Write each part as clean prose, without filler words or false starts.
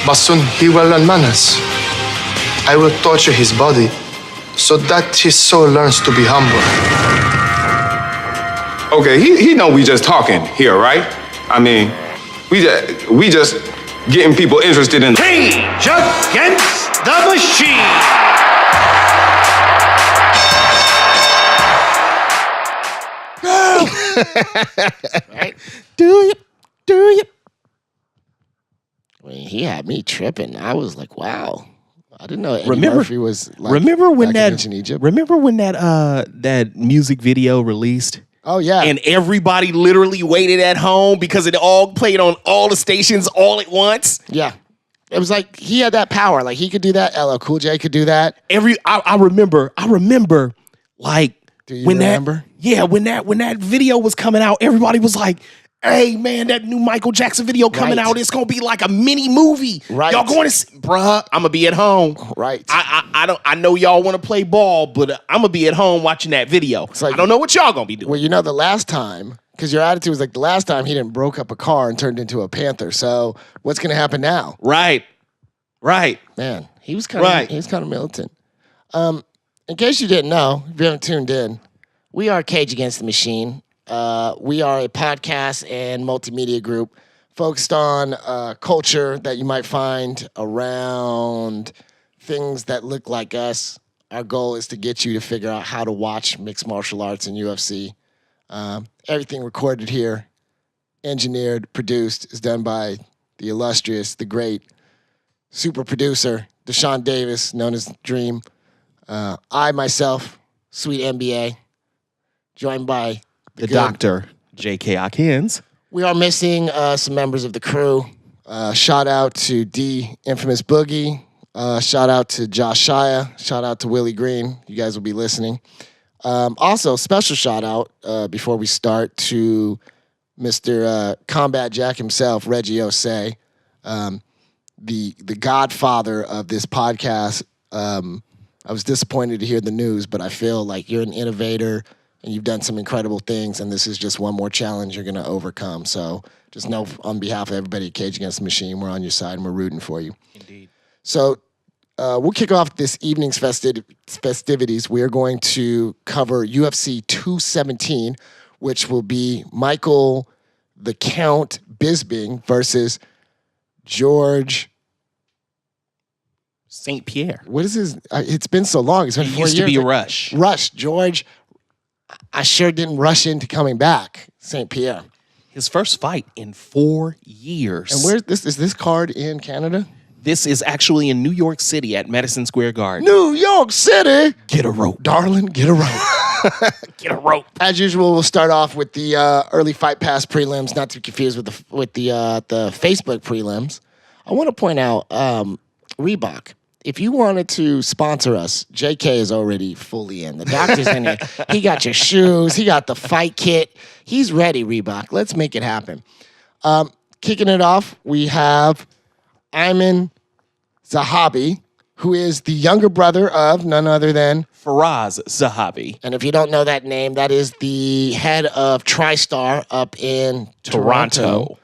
but soon he will learn manners. I will torture his body so that his soul learns to be humble. Okay, he know we just talking here, right? I mean, we just getting people interested in Cage Against the Machine. Right? Do you? I mean, he had me tripping. I was like, wow. I didn't know Eddie Murphy was like remember when back in ancient Egypt. Remember when that music video released? Oh, yeah. And everybody literally waited at home because it all played on all the stations all at once. Yeah. It was like he had that power. Like he could do that. LL Cool J could do that. I remember like do you remember? When that video was coming out, everybody was like, hey man, that new Michael Jackson video coming out, it's gonna be like a mini movie. Right. Y'all going to see, bruh, I'm gonna be at home. Right. I know y'all wanna play ball, but I'm gonna be at home watching that video. Like, I don't know what y'all gonna be doing. Well, you know, the last time, because your attitude was like the last time he didn't broke up a car and turned into a panther. So what's gonna happen now? Right. Man, he was kind of militant. In case you didn't know, if you haven't tuned in, we are Cage Against the Machine. We are a podcast and multimedia group focused on culture that you might find around things that look like us. Our goal is to get you to figure out how to watch mixed martial arts and UFC. Everything recorded here, engineered, produced, is done by the illustrious, the great super producer, DeShawn Davis, known as Dream. I, myself, SweetMBA, joined by the Dr. J.K. Akins. We are missing some members of the crew. Shout out to D, Infamous Boogie. Shout out to Josh Shia. Shout out to Willie Green. You guys will be listening. Also, special shout out before we start to Mr. Combat Jack himself, Reggie Osei, the godfather of this podcast. I was disappointed to hear the news, but I feel like you're an innovator and you've done some incredible things, and this is just one more challenge you're going to overcome. So just know on behalf of everybody at Cage Against the Machine, we're on your side and we're rooting for you. Indeed. So we'll kick off this evening's festivities. We are going to cover UFC 217, which will be Michael the Count Bisping versus George St. Pierre. What is his? It's been so long. It's been 4 years. Used to be Rush. George. I sure didn't rush into coming back. St. Pierre. His first fight in 4 years. And where's this? Is this card in Canada? This is actually in New York City at Madison Square Garden. New York City. Get a rope. Darling, get a rope. Get a rope. As usual, we'll start off with the early Fight Pass prelims, not to be confused with the Facebook prelims. I want to point out Reebok. If you wanted to sponsor us, JK is already fully in. The doctor's in here. He got your shoes. He got the fight kit. He's ready, Reebok. Let's make it happen. Kicking it off, we have Ayman Zahabi, who is the younger brother of none other than Faraz Zahabi. And if you don't know that name, that is the head of TriStar up in Toronto,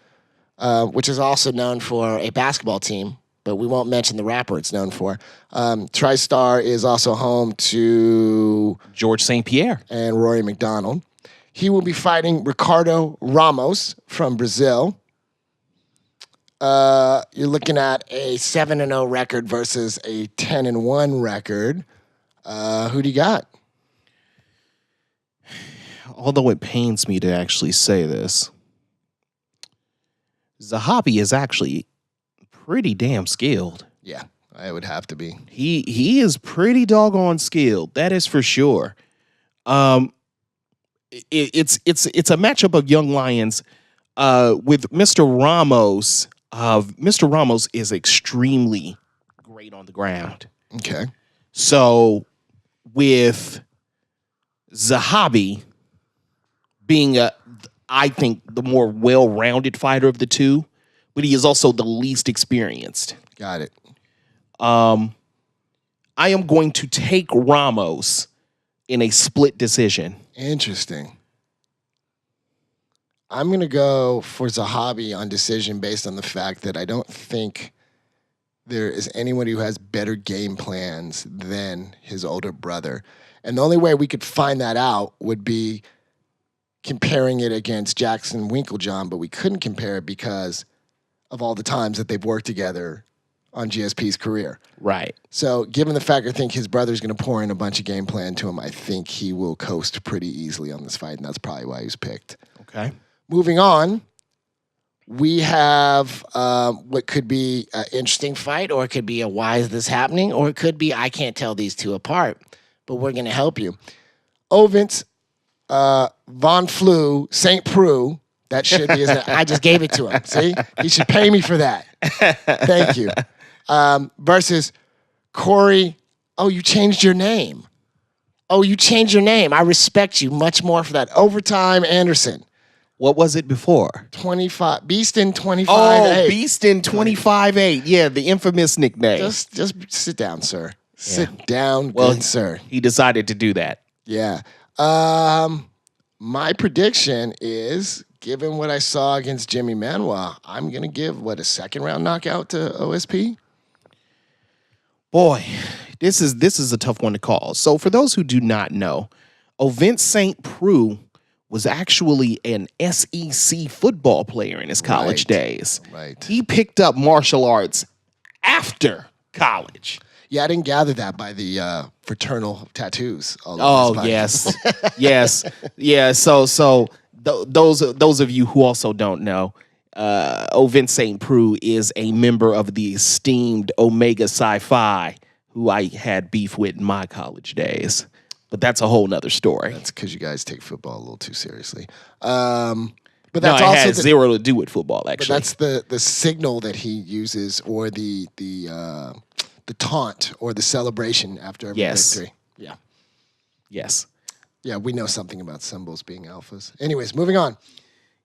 which is also known for a basketball team. But we won't mention the rapper it's known for. TriStar is also home to George St. Pierre and Rory McDonald. He will be fighting Ricardo Ramos from Brazil. You're looking at a 7-0 record versus a 10-1 record. Who do you got? Although it pains me to actually say this, Zahabi is actually pretty damn skilled. Yeah, I would have to be. He is pretty doggone skilled. That is for sure. It's a matchup of young lions with Mr. Ramos. Mr. Ramos is extremely great on the ground. Okay. So with Zahabi being I think the more well-rounded fighter of the two, but he is also the least experienced. Got it. I am going to take Ramos in a split decision. Interesting. I'm going to go for Zahabi on decision based on the fact that I don't think there is anyone who has better game plans than his older brother. And the only way we could find that out would be comparing it against Jackson Winklejohn, but we couldn't compare it because of all the times that they've worked together on GSP's career. Right. So given the fact I think his brother's going to pour in a bunch of game plan to him, I think he will coast pretty easily on this fight, and that's probably why he was picked. Okay. Moving on, we have what could be an interesting fight, or it could be a why is this happening, or it could be I can't tell these two apart, but we're going to help you. Ovens, Von Flew, St. Preux, that should be, I just gave it to him. See? He should pay me for that. Thank you. Versus Corey, oh, you changed your name. Oh, you changed your name. I respect you much more for that. Overtime Anderson. What was it before? 25. Beastin 25-8. Oh, Beastin 25-8. Yeah, the infamous nickname. Just sit down, sir. Sit down, good sir. He decided to do that. Yeah. My prediction is, given what I saw against Jimmy Manuwa, I'm going to give, a second-round knockout to OSP? Boy, this is a tough one to call. So for those who do not know, Ovens St. Preux was actually an SEC football player in his college days. Right. He picked up martial arts after college. Yeah, I didn't gather that by the fraternal tattoos. Yes. Yes. Yeah, so those of you who also don't know, Ovens St. Preux is a member of the esteemed Omega Psi Phi, who I had beef with in my college days. But that's a whole nother story. That's because you guys take football a little too seriously. But that's no, it also has zero to do with football, actually. But that's the signal that he uses, or the taunt or the celebration after every victory. Yeah. Yes. Yeah, we know something about symbols being alphas. Anyways, moving on.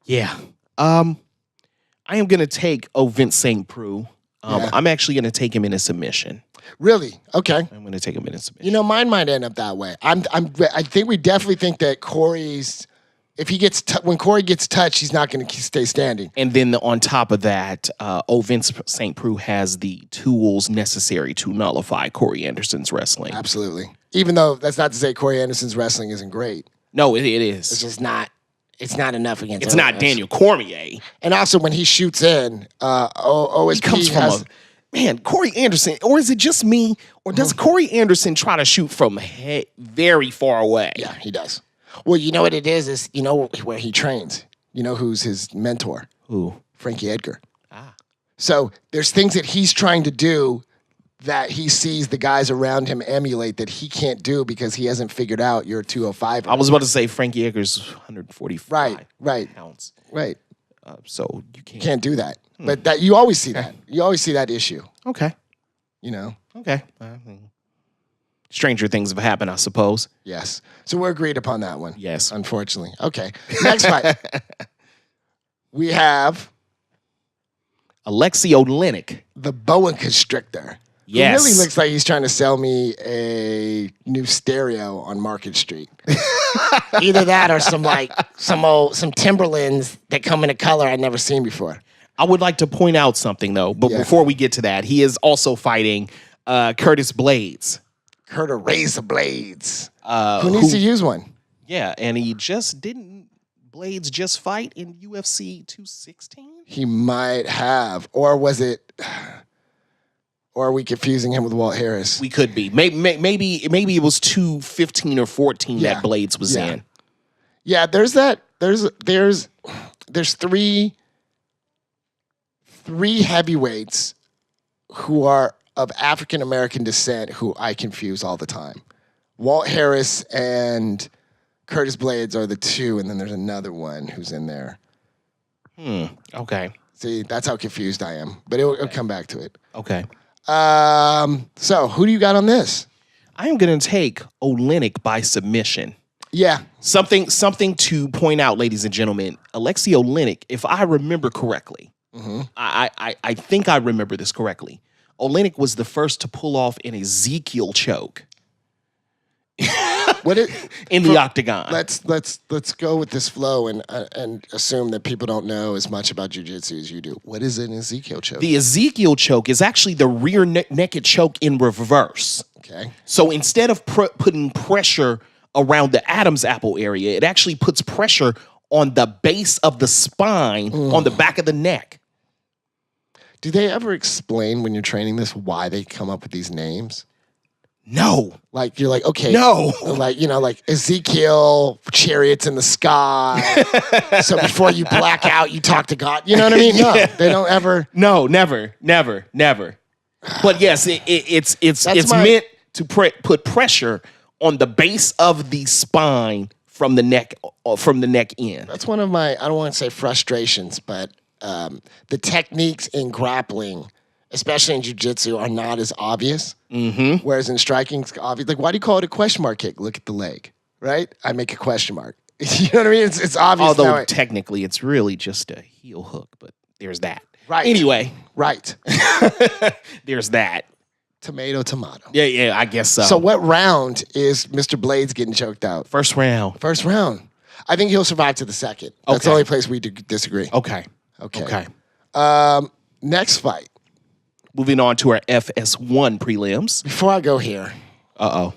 Yeah. I am going to take Ovens St. Preux. I'm actually going to take him in a submission. Really? Okay. I'm going to take him in a submission. You know, mine might end up that way. I think we definitely think that Corey's, if he gets when Corey gets touched, he's not going to stay standing. And then on top of that, Ovens St. Preux has the tools necessary to nullify Corey Anderson's wrestling. Absolutely. Even though that's not to say Corey Anderson's wrestling isn't great. No, it is. It's just not. It's not enough against. It's not Daniel Cormier. And also, when he shoots in, OSP he comes from man, Corey Anderson, or is it just me? Or does Corey Anderson try to shoot from very far away? Yeah, he does. Well, you know what it is you know where he trains. You know who's his mentor? Who? Frankie Edgar. Ah. So there's things that he's trying to do that he sees the guys around him emulate that he can't do because he hasn't figured out you're 205. I was about to say Frankie Edgar's 145 pounds. Right. So you can't do that. But that you always see that. You always see that issue. Okay. You know? Okay. Stranger things have happened, I suppose. Yes. So we're agreed upon that one. Yes. Unfortunately. Okay. Next fight. We have Alexei Oleinik. the boa constrictor. Yes. He really looks like he's trying to sell me a new stereo on Market Street. Either that or some Timberlands that come in a color I'd never seen before. I would like to point out something, though, but before we get to that, he is also fighting Curtis Blades. Curtis Razor Blades. Who needs to use one? Yeah, and he didn't Blades just fight in UFC 216? He might have. Or was it... Or are we confusing him with Walt Harris? We could be. Maybe it was 215 or 14 that Blades was in. Yeah, there's that. There's three heavyweights who are of African American descent who I confuse all the time. Walt Harris and Curtis Blades are the two, and then there's another one who's in there. Okay. See, that's how confused I am. But it'll come back to it. Okay. So who do you got on this? I am going to take Oleinik by submission. Yeah. Something to point out, ladies and gentlemen. Alexei Oleinik, if I remember correctly, I think I remember this correctly. Oleinik was the first to pull off an Ezekiel choke. in the octagon. Let's go with this flow and assume that people don't know as much about jiu-jitsu as you do. What is an Ezekiel choke? The Ezekiel choke is actually the rear naked choke in reverse. Okay. So instead of putting pressure around the Adam's apple area, it actually puts pressure on the base of the spine, on the back of the neck. Do they ever explain when you're training this why they come up with these names? No. Like, you're like, okay. No. Like, like Ezekiel, chariots in the sky. So before you black out, you talk to God. You know what I mean? No, they don't ever. No, never. But yes, it's meant to put pressure on the base of the spine from the neck in. That's one of my, I don't want to say frustrations, but the techniques in grappling, especially in jiu-jitsu, are not as obvious. Mm-hmm. Whereas in striking, it's obvious. Like, why do you call it a question mark kick? Look at the leg, right? I make a question mark. You know what I mean? It's obvious. Although technically, it's really just a heel hook, but there's that. Right. Anyway. Right. There's that. Tomato. Yeah, I guess so. So what round is Mr. Blades getting choked out? First round. I think he'll survive to the second. That's the only place we disagree. Okay. Next fight. Moving on to our FS1 prelims. Before I go here, let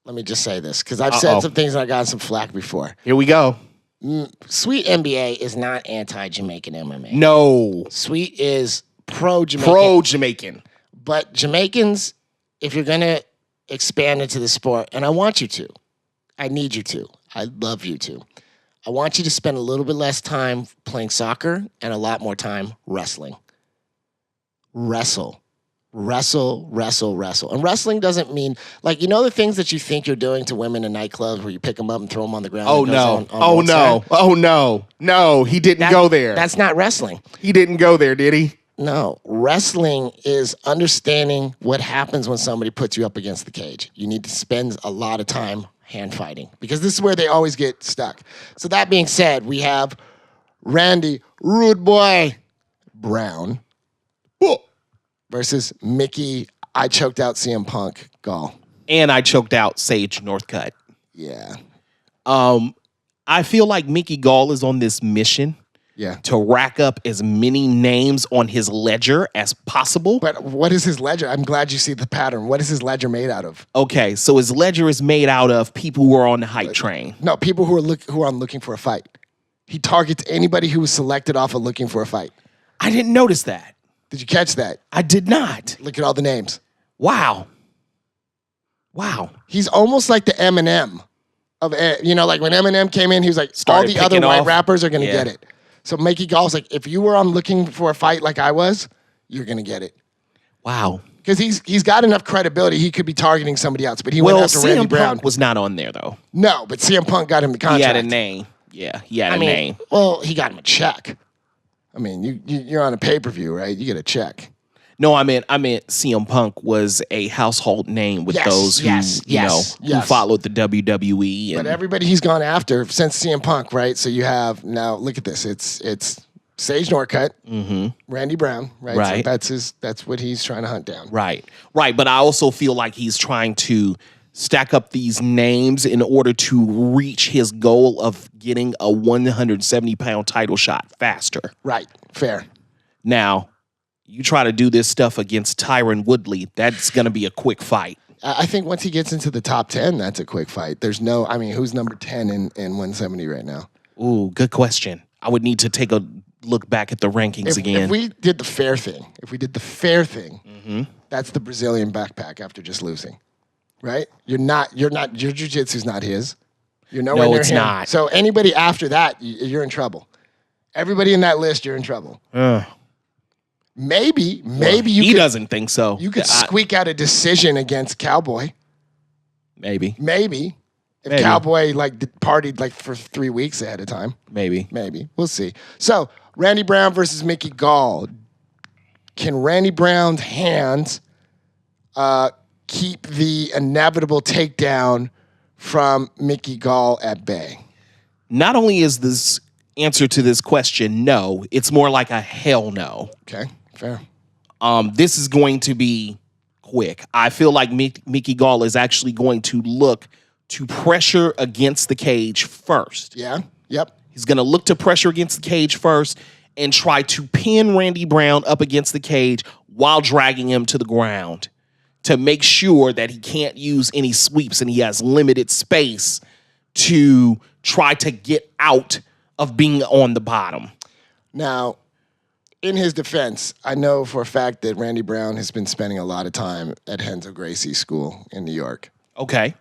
me just say this, because I've said some things and I got some flack before. Here we go. SweetMBA is not anti-Jamaican MMA. No. Sweet is pro-Jamaican. Pro-Jamaican. But Jamaicans, if you're going to expand into the sport, and I want you to, I need you to, I love you to, I want you to spend a little bit less time playing soccer and a lot more time wrestling. Wrestle. And wrestling doesn't mean, like, the things that you think you're doing to women in nightclubs where you pick them up and throw them on the ground. No, he didn't go there. That's not wrestling. He didn't go there, did he? No, wrestling is understanding what happens when somebody puts you up against the cage. You need to spend a lot of time hand fighting because this is where they always get stuck. So that being said, we have Randy Rude Boy Brown versus Mickey, I choked out CM Punk Gall. And I choked out Sage Northcutt. Yeah. I feel like Mickey Gall is on this mission. Yeah. To rack up as many names on his ledger as possible. But what is his ledger? I'm glad you see the pattern. What is his ledger made out of? Okay, so his ledger is made out of people who are on the hype train. No, people who are on looking for a fight. He targets anybody who was selected off of looking for a fight. I didn't notice that. Did you catch that? I did not. Look at all the names. Wow. He's almost like the Eminem of, like when Eminem came in, he was like, all the other white rappers are going to get it. So Mickey Gall's like, if you were on looking for a fight like I was, you're going to get it. Wow. Because he's got enough credibility, he could be targeting somebody else, but he went after Randy Brown. Punk was not on there, though. No, but CM Punk got him the contract. He had a name. Yeah, he had a name. Well, he got him a check. I mean, you're on a pay-per-view, right? You get a check. No, I meant CM Punk was a household name with those who, who followed the WWE. But everybody he's gone after since CM Punk, right? So you have, now look at this. It's Sage Northcutt, Randy Brown, right? So that's what he's trying to hunt down. Right. But I also feel like he's trying to stack up these names in order to reach his goal of getting a 170-pound title shot faster. Right. Fair. Now, you try to do this stuff against Tyron Woodley, that's going to be a quick fight. I think once he gets into the top 10, that's a quick fight. There's who's number 10 in 170 right now? Ooh, good question. I would need to take a look back at the rankings again. If we did the fair thing, that's the Brazilian backpack after just losing. Right? Your jiu-jitsu's not his. You're nowhere near him. It's not. So anybody after that, you're in trouble. Everybody in that list, you're in trouble. Maybe he doesn't think so. You could squeak out a decision against Cowboy. Maybe. If Cowboy partied for 3 weeks ahead of time. Maybe. We'll see. So Randy Brown versus Mickey Gall. Can Randy Brown's hands keep the inevitable takedown from Mickey Gall at bay? Not only is this answer to this question no, it's more like a hell no. Okay, fair. This is going to be quick. I feel like Mickey Gall is actually going to look to pressure against the cage first. Yeah. Yep. He's going to look to pressure against the cage first and try to pin Randy Brown up against the cage while dragging him to the ground to make sure that he can't use any sweeps and he has limited space to try to get out of being on the bottom. Now, in his defense, I know for a fact that Randy Brown has been spending a lot of time at Renzo Gracie School in New York. Okay.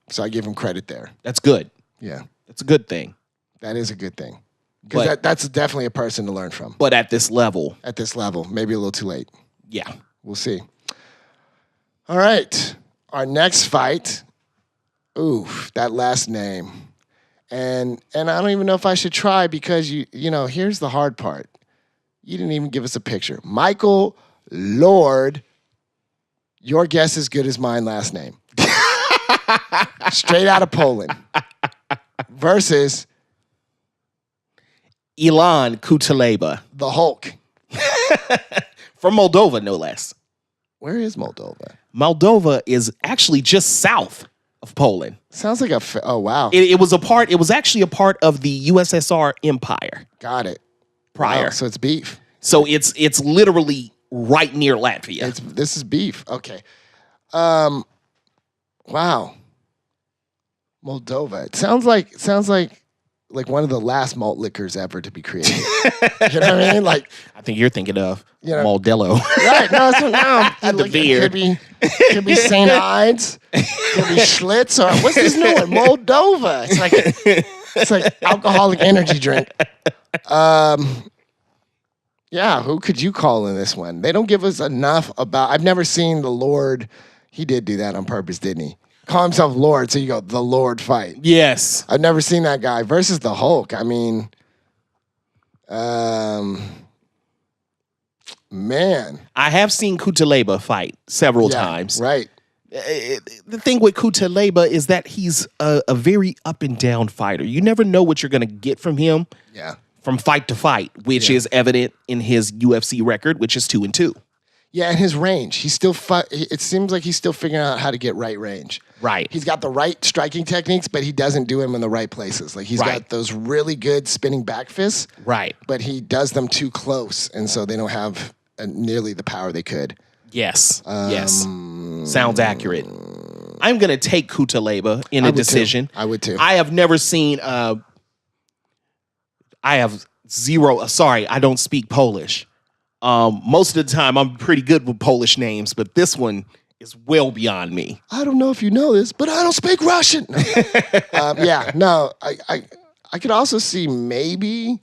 So I give him credit there. That's good. Yeah. That's a good thing. That is a good thing. Because that's definitely a person to learn from. But at this level. Maybe a little too late. Yeah. We'll see. All right. Our next fight. Oof, that last name. And I don't even know if I should try because, you know, here's the hard part. You didn't even give us a picture. Michael Lord. Your guess is good as mine last name. Straight out of Poland. Versus Ilan Kutaleba. the Hulk. From Moldova, no less. Where is Moldova? Moldova is actually just south of Poland. Sounds like oh, wow. It was actually a part of the USSR Empire Got it. prior. Wow, so it's beef. So it's literally right near Latvia. This is beef. Okay. Wow. Moldova. It sounds like one of the last malt liquors ever to be created. You know what I mean? Like, I think you're thinking of right? Modelo. No, that's what now. The beer. It could be St. Ides. Could be Schlitz or what's this new one? Moldova. It's like alcoholic energy drink. Yeah, who could you call in this one? They don't give us enough about. I've never seen the Lord. He did do that on purpose, didn't he? Call himself Lord, so you go the Lord fight. Yes. I've never seen that guy versus the Hulk. I mean, man. I have seen Kutaleba fight several times. Right. The thing with Kutaleba is that he's a very up and down fighter. You never know what you're going to get from him. Yeah. From fight to fight, which is evident in his UFC record, which is 2-2. Yeah, and his range. He's still. It seems like he's still figuring out how to get right range. Right. He's got the right striking techniques, but he doesn't do them in the right places. Like he's got those really good spinning back fists. Right. But he does them too close, and so they don't have nearly the power they could. Yes. Yes. Sounds accurate. I'm going to take Kutaleba in a decision. I would too. I have never seen. I have zero. Sorry, I don't speak Polish. Most of the time, I'm pretty good with Polish names, but this one is well beyond me. I don't know if you know this, but I don't speak Russian. I could also see maybe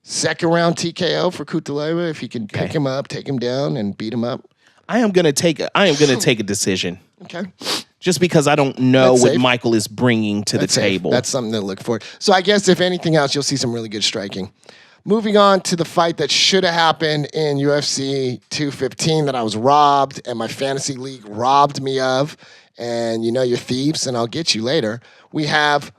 second round TKO for Kutaleba if he can pick him up, take him down, and beat him up. I am gonna take a decision. Okay. Just because I don't know That's what safe. Michael is bringing to the table. That's something to look for. So I guess if anything else, you'll see some really good striking. Moving on to the fight that should have happened in UFC 215 that I was robbed and my fantasy league robbed me of. And you know you're thieves, and I'll get you later. We have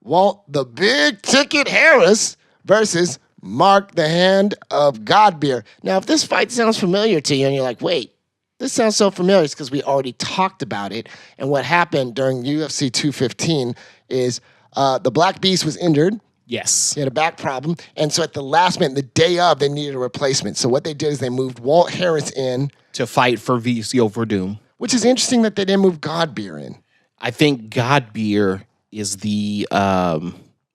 Walt the Big Ticket Harris versus Mark the Hand of Godbeer. Now, if this fight sounds familiar to you and you're like, wait, this sounds so familiar, it's because we already talked about it. And what happened during UFC 215 is the Black Beast was injured. Yes. He had a back problem. And so at the last minute, the day of, they needed a replacement. So what they did is they moved Walt Harris in. To fight for Vicio Verdum. Which is interesting that they didn't move Godbeer in. I think Godbeer is the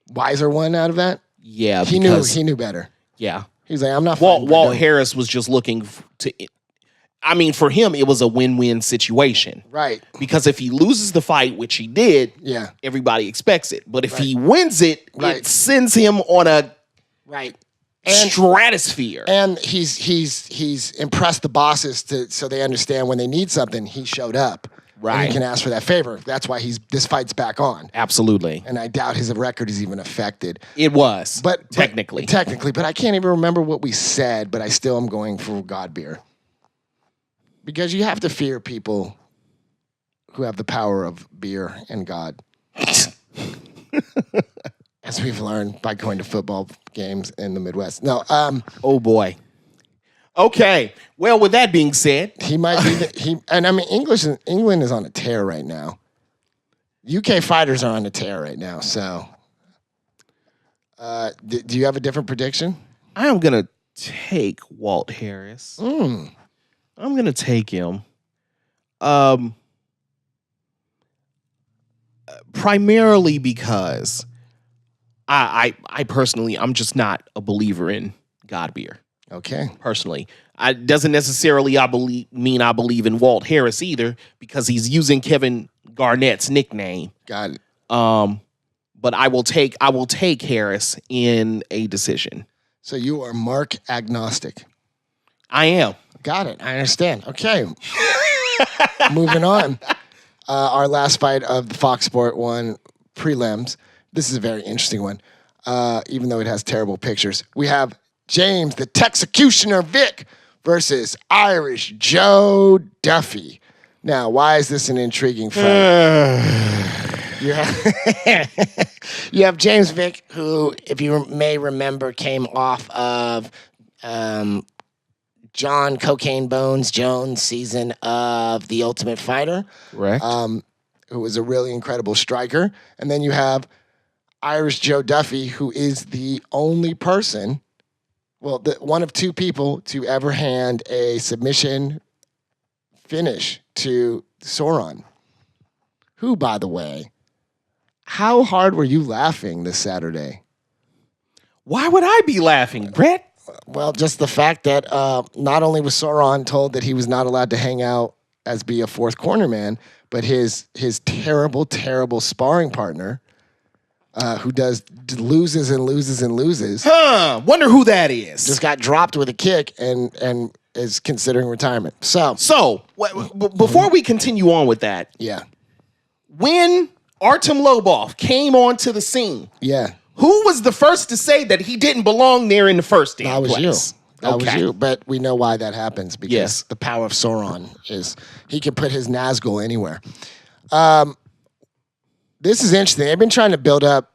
wiser one out of that? Yeah. He knew better. Yeah. He's like, I'm not Walt Verdum. Harris was just looking to. I mean, for him, it was a win-win situation. Right. Because if he loses the fight, which he did, everybody expects it. But if he wins it, it sends him on a stratosphere. And he's impressed the bosses so they understand when they need something, he showed up. Right. And he can ask for that favor. That's why this fight's back on. Absolutely. And I doubt his record is even affected. It was. But technically. But I can't even remember what we said, but I still am going for Godbeer. Because you have to fear people who have the power of beer and God. As we've learned by going to football games in the Midwest. No, oh boy. Okay. Well, with that being said, he might be England is on a tear right now. UK fighters are on the tear right now. So, do you have a different prediction? I am gonna take Walt Harris. I'm gonna take him. Primarily because I personally, I'm just not a believer in God beer. Okay. Personally, I doesn't necessarily I believe in Walt Harris either, because he's using Kevin Garnett's nickname. Got it. But I will take Harris in a decision. So you are Mark agnostic. I am. Got it. I understand. Okay. Moving on. Our last fight of the Fox Sport 1 prelims. This is a very interesting one, even though it has terrible pictures. We have James the Texecutioner Vic versus Irish Joe Duffy. Now, why is this an intriguing fight? You have James Vic, who, if you may remember, came off of John Cocaine Bones Jones' season of The Ultimate Fighter. Correct. Who was a really incredible striker. And then you have Irish Joe Duffy, who is the only person, one of two people to ever hand a submission finish to Sauron. Who, by the way, how hard were you laughing this Saturday? Why would I be laughing, Brett? Well, just the fact that not only was Sauron told that he was not allowed to hang out as be a fourth corner man, but his terrible, terrible sparring partner, who loses and loses and loses. Wonder who that is. Just got dropped with a kick and is considering retirement. So before we continue on with that, yeah, when Artem Lobov came onto the scene, yeah, who was the first to say that he didn't belong there in the first that was place? That was you. But we know why that happens, because the power of Sauron is he can put his Nazgul anywhere. This is interesting. They've been trying to build up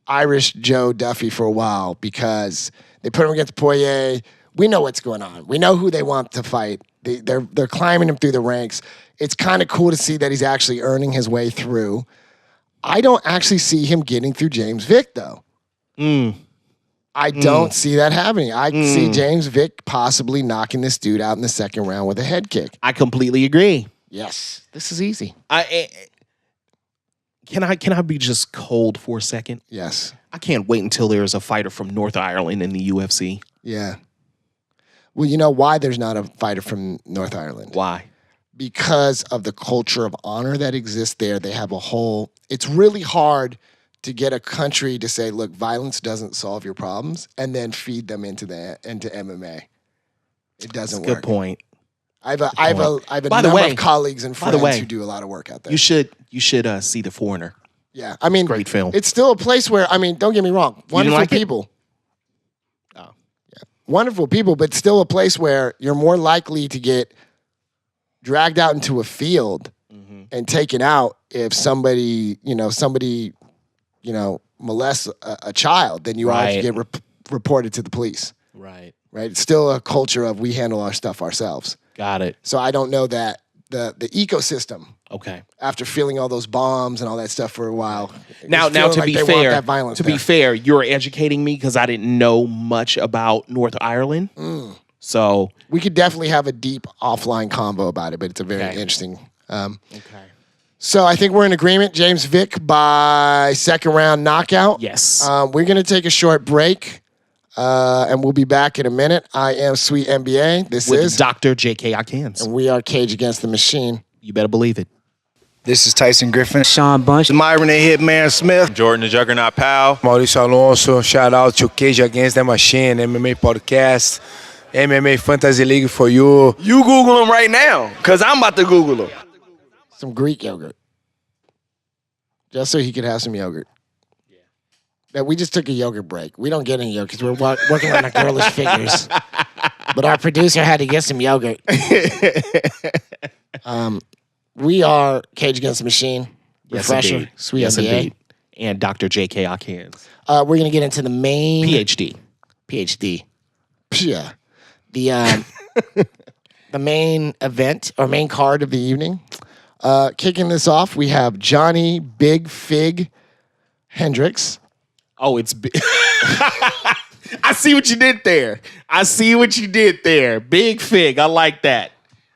Irish Joe Duffy for a while because they put him against Poirier. We know what's going on. We know who they want to fight. They're climbing him through the ranks. It's kind of cool to see that he's actually earning his way through. I don't actually see him getting through James Vic, though. I don't see that happening. I see James Vic possibly knocking this dude out in the second round with a head kick. I completely agree. Yes, this is easy. Can I be just cold for a second? Yes. I can't wait until there's a fighter from North Ireland in the UFC. Yeah. Well, you know why there's not a fighter from North Ireland? Why? Because of the culture of honor that exists there. They have it's really hard to get a country to say, look, violence doesn't solve your problems, and then feed them into MMA. It doesn't work. Good point. I have a number of colleagues and friends who do a lot of work out there. You should see The Foreigner. Yeah, I mean, great film. It's still a place where, I mean, don't get me wrong, wonderful people. Oh, yeah, wonderful people, but still a place where you're more likely to get dragged out into a field and taken out if somebody molests a child than you are to get reported to the police. Right. Right. It's still a culture of we handle our stuff ourselves. Got it. So I don't know that the ecosystem. Okay. After feeling all those bombs and all that stuff for a while. Now to be fair, you're educating me because I didn't know much about North Ireland. So we could definitely have a deep offline combo about it, but it's a very interesting. So I think we're in agreement. James Vic by second round knockout. Yes. We're going to take a short break, and we'll be back in a minute. I am SweetMBA. This is Dr. J.K. Akins. And we are Cage Against the Machine. You better believe it. This is Tyson Griffin. Sean Bunch. Myron the Hitman Smith. Jordan the Juggernaut Powell. Maurício Alonso. Shout out to Cage Against the Machine, MMA Podcast, MMA Fantasy League for you. You Google him right now, because I'm about to Google him. Some Greek yogurt. Just so he could have some yogurt. Yeah. We just took a yogurt break. We don't get any yogurt because we're working on our girlish figures. But our producer had to get some yogurt. We are Cage Against the Machine. Refresher. Sweet yes, MBA. Indeed. And Dr. J.K. Akins. We're going to get into the main... PhD. Yeah. The main event or main card of the evening. Kicking this off, we have Johnny Big Fig Hendricks. Oh, it's big. I see what you did there. Big Fig. I like that.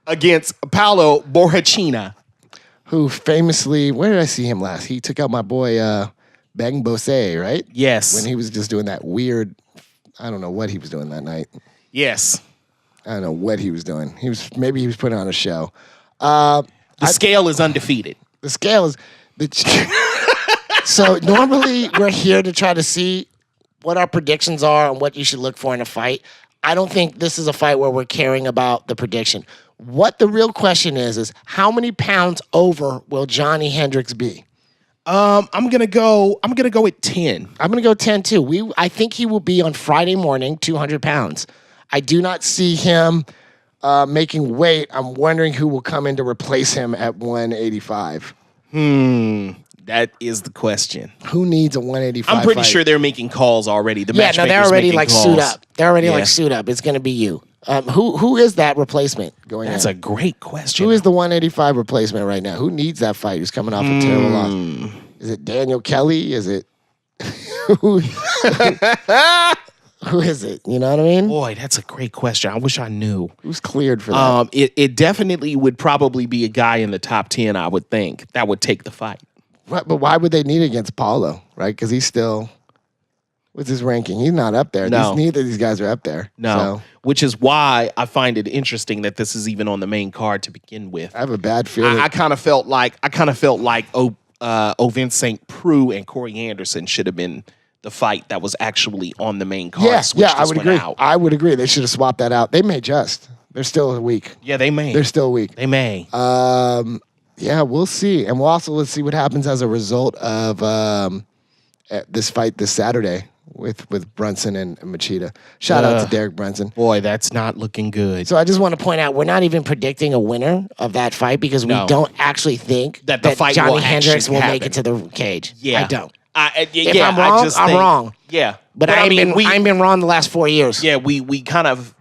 Against Paulo Borrachina. Who famously, where did I see him last? He took out my boy Bang Bose, right? Yes. When he was just doing that weird, I don't know what he was doing that night. Yes. I don't know what he was doing. Maybe he was putting on a show. The scale is undefeated. The scale is... So normally we're here to try to see what our predictions are and what you should look for in a fight. I don't think this is a fight where we're caring about the prediction. What the real question is how many pounds over will Johnny Hendricks be? I'm gonna go at 10. I'm gonna go 10 too. I think he will be on Friday morning, 200 pounds. I do not see him making weight. I'm wondering who will come in to replace him at 185. That is the question. Who needs a 185? I'm pretty fight? sure they're making calls already. They're already like calls. suit up. They're already like suit up. It's gonna be you. Who is that replacement going That's in? a great question. Who is the 185 replacement right now? Who needs that fight? Who's coming off a terrible loss? Is it Daniel Kelly? Is it who is it? You know what I mean? Boy, that's a great question. I wish I knew. Who's cleared for that? It definitely would probably be a guy in the top 10, I would think, that would take the fight. But why would they need against Paulo, right? Because he's still, what's his ranking? He's not up there. No. Neither of these guys are up there. No, So which is why I find it interesting that this is even on the main card to begin with. I have a bad feeling. I kind of felt like Ovin St. Preux and Corey Anderson should have been the fight that was actually on the main card. I would agree. I would agree. They should have swapped that out. They may just. They're still weak. Yeah, they may. They're still weak. They may. Yeah, we'll see. And let's see what happens as a result of this fight this Saturday with Brunson and Machida. Shout out to Derek Brunson. Boy, that's not looking good. So I just want to point out, we're not even predicting a winner of that fight because we don't actually think that the fight Johnny will Hendricks will happen. make it to the cage. Yeah. I don't. If I'm wrong, I'm wrong. Yeah. But I ain't been wrong the last 4 years. Yeah, we've kind of,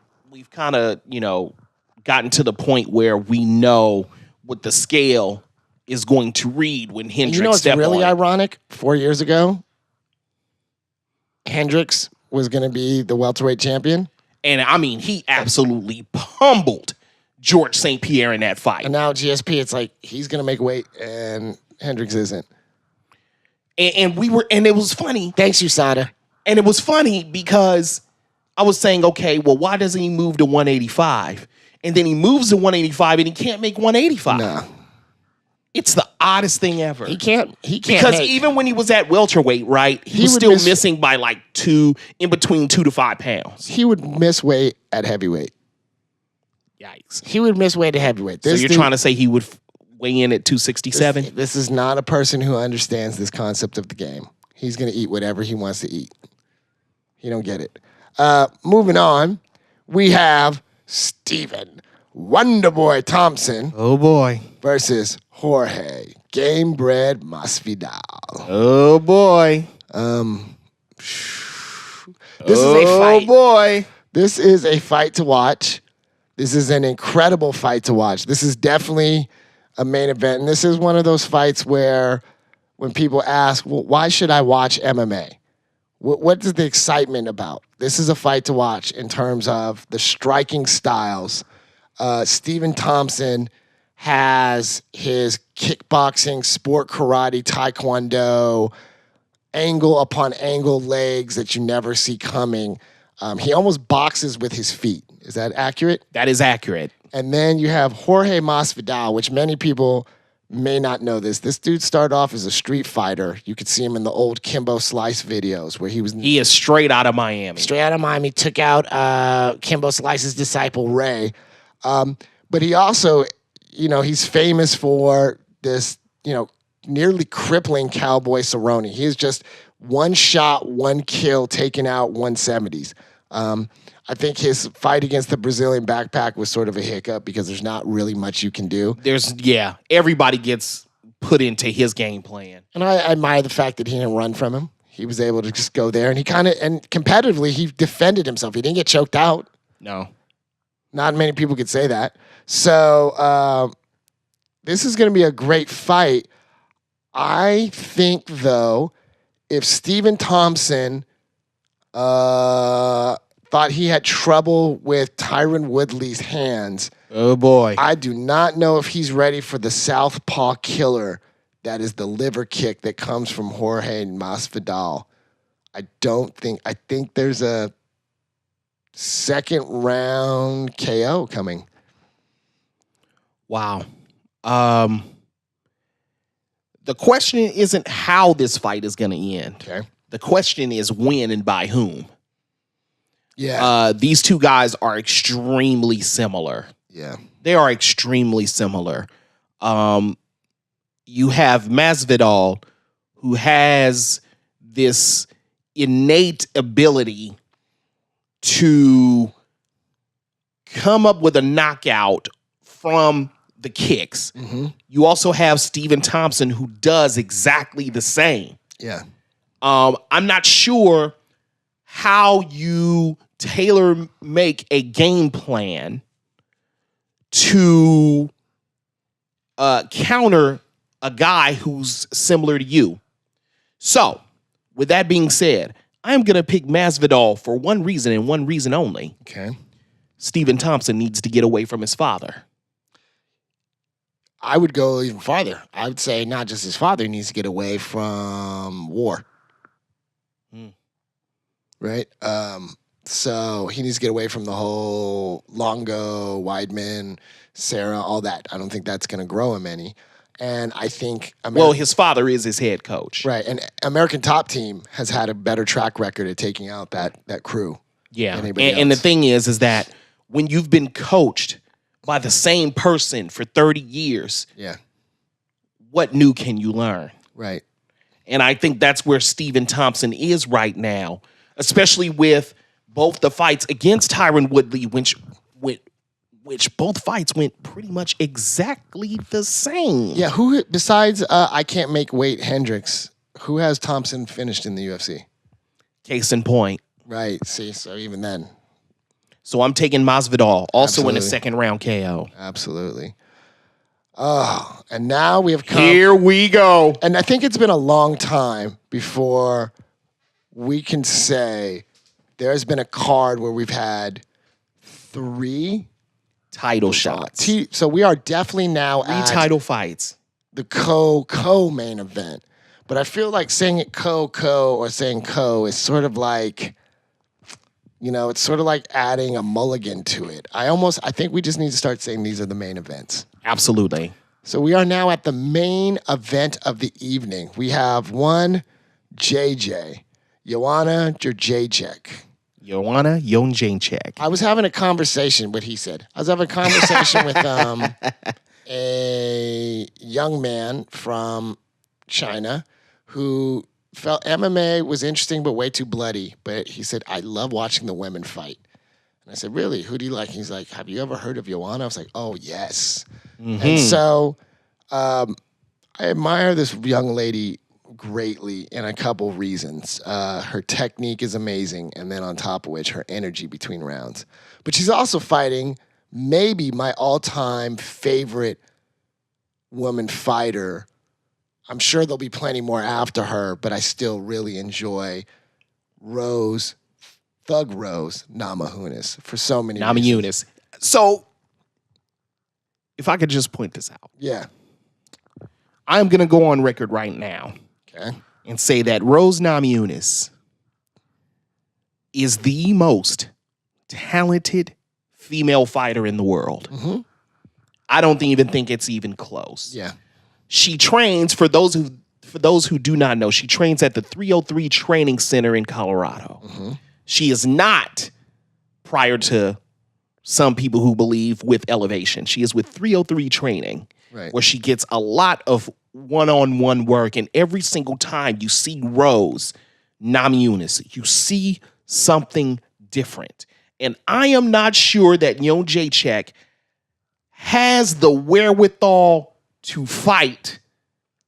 gotten to the point where we know what the scale is going to read when Hendricks You know what's step really on. ironic? 4 years ago, Hendricks was going to be the welterweight champion. And I mean, he absolutely pummeled George St. Pierre in that fight. And now GSP, it's like he's going to make weight and Hendricks isn't. And it was funny. Thanks, USADA. And it was funny because I was saying, okay, well, why doesn't he move to 185? And then he moves to 185 and he can't make 185. No. It's the oddest thing ever. He can't Because even when he was at welterweight, right, he was still missing by like in between 2 to 5 pounds. He would miss weight at heavyweight. Yikes. He would miss weight at heavyweight. So you're trying to say he would weigh in at 267? This is not a person who understands this concept of the game. He's going to eat whatever he wants to eat. He don't get it. Moving on, we have Stephen Wonderboy Thompson. Oh, boy. Versus Jorge Gamebred Masvidal. Oh, boy. This is a fight. Oh, boy. This is a fight to watch. This is an incredible fight to watch. This is definitely a main event. And this is one of those fights where when people ask, well, why should I watch MMA? What is the excitement about? This is a fight to watch in terms of the striking styles. Stephen Thompson has his kickboxing, sport karate, taekwondo, angle upon angle legs that you never see coming. He almost boxes with his feet. Is that accurate? That is accurate. And then you have Jorge Masvidal, which many people may not know this. This dude started off as a street fighter. You could see him in the old Kimbo Slice videos where he is straight out of Miami. Straight out of Miami. Took out Kimbo Slice's disciple, Ray. But he also, he's famous for this, nearly crippling Cowboy Cerrone. He is just one shot, one kill, taking out 170s. I think his fight against the Brazilian backpack was sort of a hiccup because there's not really much you can do. Everybody gets put into his game plan. And I admire the fact that he didn't run from him. He was able to just go there, and and competitively, he defended himself. He didn't get choked out. No. Not many people could say that. So, this is going to be a great fight. I think, though, if Stephen Thompson thought he had trouble with Tyron Woodley's hands, oh boy, I do not know if he's ready for the southpaw killer that is the liver kick that comes from Jorge Masvidal. I think there's a second round KO coming. Wow. The question isn't how this fight is going to end. Okay. The question is when and by whom. Yeah. These two guys are extremely similar. Yeah. They are extremely similar. You have Masvidal, who has this innate ability to come up with a knockout from the kicks. Mm-hmm. You also have Stephen Thompson, who does exactly the same. Yeah. I'm not sure how you tailor make a game plan to counter a guy who's similar to you. So, with that being said, I'm going to pick Masvidal for one reason and one reason only. Okay. Stephen Thompson needs to get away from his father. I would go even farther. I would say not just his father needs to get away from war. Right? So he needs to get away from the whole Longo, Weidman, Sarah, all that. I don't think that's going to grow him any. And I think... Well, his father is his head coach. Right. And American Top Team has had a better track record at taking out that crew. Yeah. than And the thing is that when you've been coached by the same person for 30 years, yeah, what new can you learn? Right. And I think that's where Stephen Thompson is right now, especially with both the fights against Tyron Woodley, which both fights went pretty much exactly the same. Yeah, who besides I can't make weight Hendricks, who has Thompson finished in the UFC? Case in point. Right. See, so even then. So I'm taking Masvidal, also in a Absolutely. second round KO. Absolutely. Oh, and now we have come. Here we go. And I think it's been a long time before we can say there's been a card where we've had 3 Title shots. So we are definitely now 3 at title fights. the co-main event. But I feel like saying it co or saying co is sort of like, it's sort of like adding a mulligan to it. I think we just need to start saying these are the main events. Absolutely. So we are now at the main event of the evening. We have one JJ, Joanna Jędrzejczyk. Joanna Jędrzejczyk. I was having a conversation, what he said. I was having a conversation with a young man from China who felt MMA was interesting but way too bloody. But he said, I love watching the women fight. And I said, really? Who do you like? He's like, have you ever heard of Joanna? I was like, oh, yes. Mm-hmm. And so I admire this young lady greatly in a couple reasons. Her technique is amazing, and then on top of which, her energy between rounds. But she's also fighting maybe my all-time favorite woman fighter. I'm sure there'll be plenty more after her, but I still really enjoy Thug Rose Namajunas for so many reasons. Namajunas. So, if I could just point this out. Yeah. I'm going to go on record right now. Okay. And say that Rose Namajunas is the most talented female fighter in the world. Mm-hmm. I don't even think it's even close. Yeah. She trains, for those who do not know, she trains at the 303 Training Center in Colorado. Mm-hmm. She is not, prior to some people who believe, with Elevation. She is with 303 Training, right, where she gets a lot of one-on-one work, and every single time you see Rose Namajunas, you see something different. And I am not sure that Jędrzejczyk has the wherewithal to fight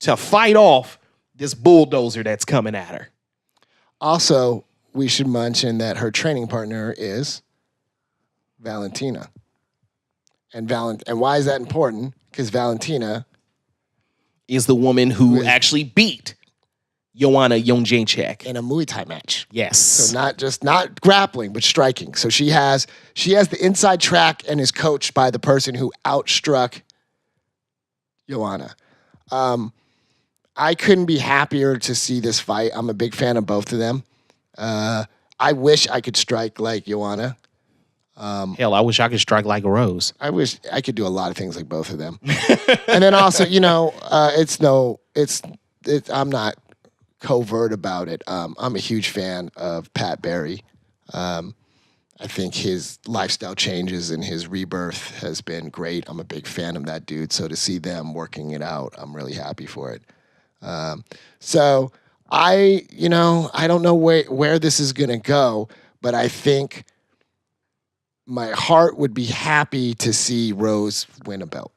off this bulldozer that's coming at her. Also, we should mention that her training partner is Valentina. And why is that important? Because Valentina is the woman who actually beat Joanna Jędrzejczyk in a Muay Thai match. Yes. So not grappling, but striking. So she has the inside track and is coached by the person who outstruck Joanna. I couldn't be happier to see this fight. I'm a big fan of both of them. I wish I could strike like Joanna. Hell, I wish I could strike like a rose. I wish I could do a lot of things like both of them. And then also, I'm not covert about it. I'm a huge fan of Pat Barry. I think his lifestyle changes and his rebirth has been great. I'm a big fan of that dude. So to see them working it out, I'm really happy for it. So I don't know where this is going to go, but I think my heart would be happy to see Rose win a belt.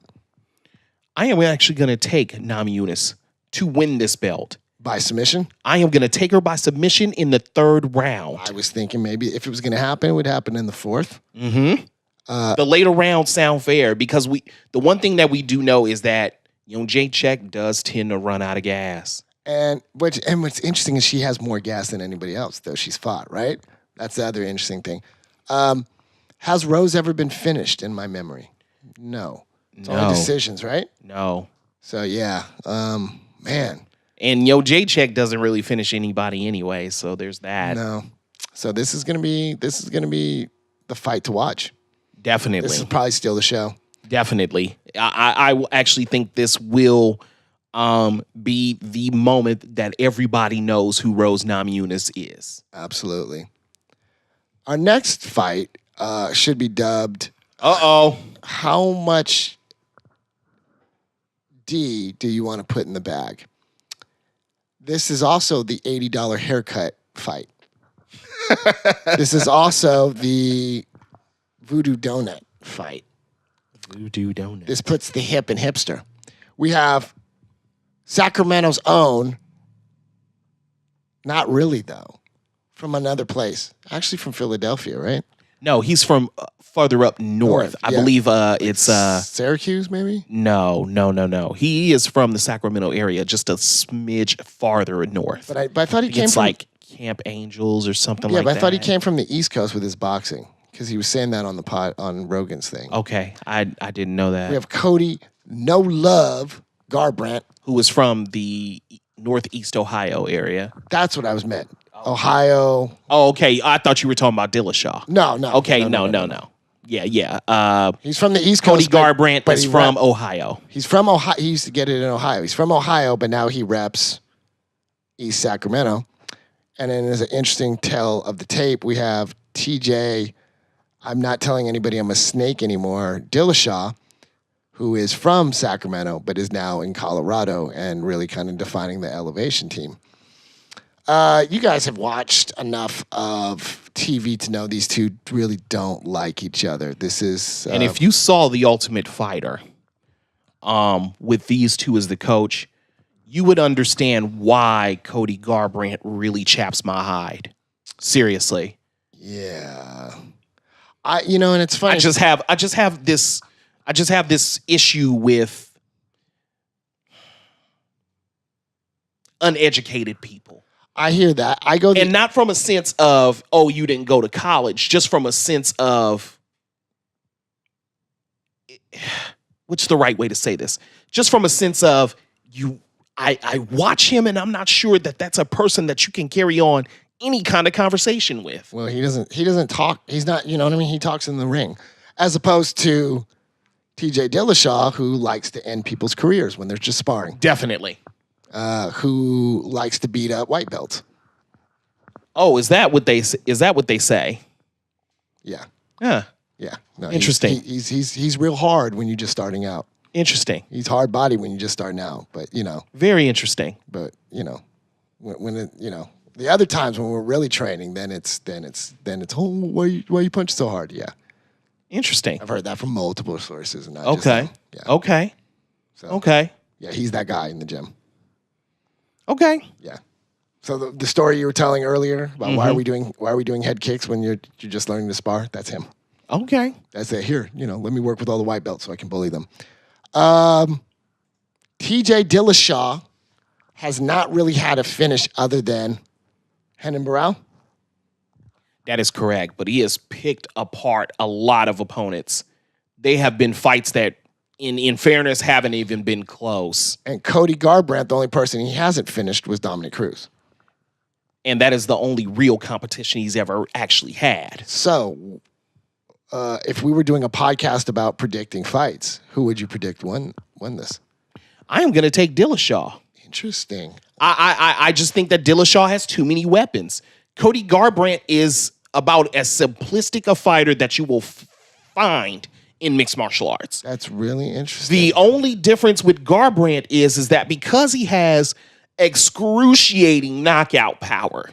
I am actually going to take Namajunas to win this belt. By submission? I am going to take her by submission in the 3rd round. I was thinking maybe if it was going to happen, it would happen in the 4th. Mm-hmm. The later rounds sound fair because the one thing that we do know is that Jędrzejczyk does tend to run out of gas. And what's interesting is she has more gas than anybody else, though she's fought, right? That's the other interesting thing. Has Rose ever been finished in my memory? No. It's only decisions, right? No. So yeah, man. And Jędrzejczyk doesn't really finish anybody anyway, so there's that. No. So this is gonna be the fight to watch. Definitely. This is probably still the show. Definitely. I actually think this will be the moment that everybody knows who Rose Namajunas is. Absolutely. Our next fight should be dubbed How much D do you want to put in the bag? This is also the $80 haircut fight. This is also the Voodoo Donut fight. Voodoo Donut. This puts the hip in hipster. We have Sacramento's own, not really though, from another place. Actually from Philadelphia, right? No, he's from farther up north. I believe it's Syracuse, maybe? No. He is from the Sacramento area, just a smidge farther north. But I thought he came it's from like Camp Angels or something like that. Yeah, but I thought he came from the East Coast with his boxing because he was saying that on the pod on Rogan's thing. Okay, I didn't know that. We have Cody No Love Garbrandt, who was from the Northeast Ohio area. That's what I was meant. Ohio. Oh, okay. I thought you were talking about Dillashaw. No. Okay, no. Yeah. He's from the East Cody Coast. Garbrandt is from Ohio. He's from Ohio. He used to get it in Ohio. He's from Ohio, but now he reps East Sacramento. And then there's an interesting tell of the tape. We have TJ, I'm not telling anybody I'm a snake anymore, Dillashaw, who is from Sacramento, but is now in Colorado and really kind of defining the elevation team. You guys have watched enough of TV to know these two really don't like each other. This is... and if you saw The Ultimate Fighter with these two as the coach, you would understand why Cody Garbrandt really chaps my hide. Seriously. Yeah. And it's funny. I just have this issue with uneducated people. I hear that. And not from a sense of, oh, you didn't go to college, just from a sense of, what's the right way to say this? Just from a sense of, I watch him and I'm not sure that that's a person that you can carry on any kind of conversation with. Well, he doesn't talk. He's not, you know what I mean? He talks in the ring. As opposed to TJ Dillashaw, who likes to end people's careers when they're just sparring. Definitely. Who likes to beat up white belts. Oh, is that what they say? Yeah. Yeah. Yeah. No, interesting. He's real hard when you're just starting out. Interesting. He's hard body when you're just starting out, but very interesting. But when it, the other times when we're really training, then it's oh, why you punch so hard? Yeah. Interesting. I've heard that from multiple sources, and not okay. Just, yeah. Okay. So, okay. Yeah, he's that guy in the gym. Okay. Yeah. So the story you were telling earlier about why are we doing head kicks when you're just learning to spar? That's him. Okay. That's it. Here, let me work with all the white belts so I can bully them. TJ Dillashaw has not really had a finish other than Renan Barão. That is correct, but he has picked apart a lot of opponents. They have been fights that, in fairness, haven't even been close. And Cody Garbrandt, the only person he hasn't finished was Dominic Cruz. And that is the only real competition he's ever actually had. So, if we were doing a podcast about predicting fights, who would you predict won this? I am going to take Dillashaw. Interesting. I just think that Dillashaw has too many weapons. Cody Garbrandt is about as simplistic a fighter that you will find in mixed martial arts. That's really interesting. The only difference with Garbrandt is that because he has excruciating knockout power,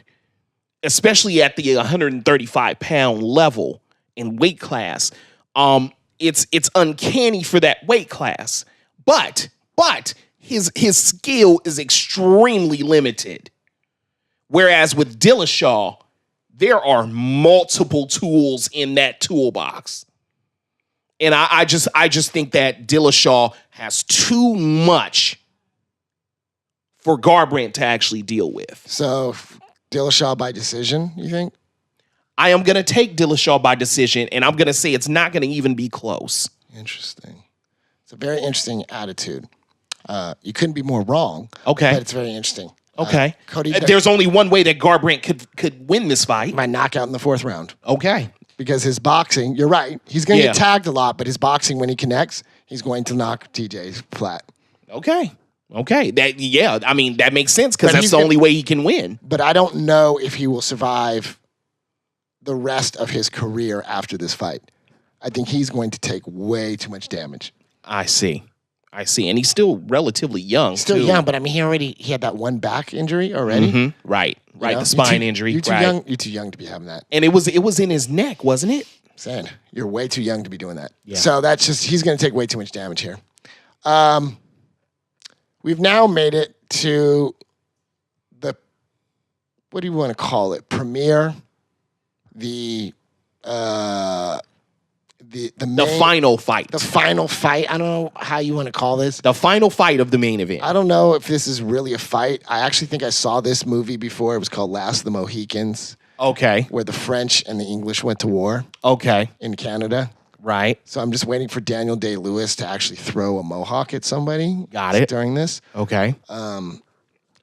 especially at the 135-pound level in weight class, it's uncanny for that weight class. But his skill is extremely limited. Whereas with Dillashaw, there are multiple tools in that toolbox. And I just think that Dillashaw has too much for Garbrandt to actually deal with. So, Dillashaw by decision, you think? I am going to take Dillashaw by decision, and I'm going to say it's not going to even be close. Interesting. It's a very interesting attitude. You couldn't be more wrong. Okay. But it's very interesting. Okay. Cody, there's only one way that Garbrandt could win this fight. by knockout in the 4th round. Okay. Because his boxing, you're right, he's going to get tagged a lot, but his boxing, when he connects, he's going to knock TJ flat. Okay. That makes sense because But that's he's the gonna- only way he can win. But I don't know if he will survive the rest of his career after this fight. I think he's going to take way too much damage. I see. And he's still relatively young. Still too. young, but I mean, he had that one back injury already. Mm-hmm. Right. You know? The spine injury. You're too right. young. You're too young to be having that. And it was in his neck, wasn't it? I'm saying you're way too young to be doing that. Yeah. So that's just he's going to take way too much damage here. We've now made it to the what do you want to call it? Premiere, the main, Final fight. the final fight. I don't know how you want to call this. The final fight of the main event. I don't know if this is really a fight. I actually think I saw this movie before. It was called Last of the Mohicans, Okay. where the French and the English went to war Okay. in Canada. Right. So I'm just waiting for Daniel Day-Lewis to actually throw a mohawk at somebody. Got it. During this. Okay.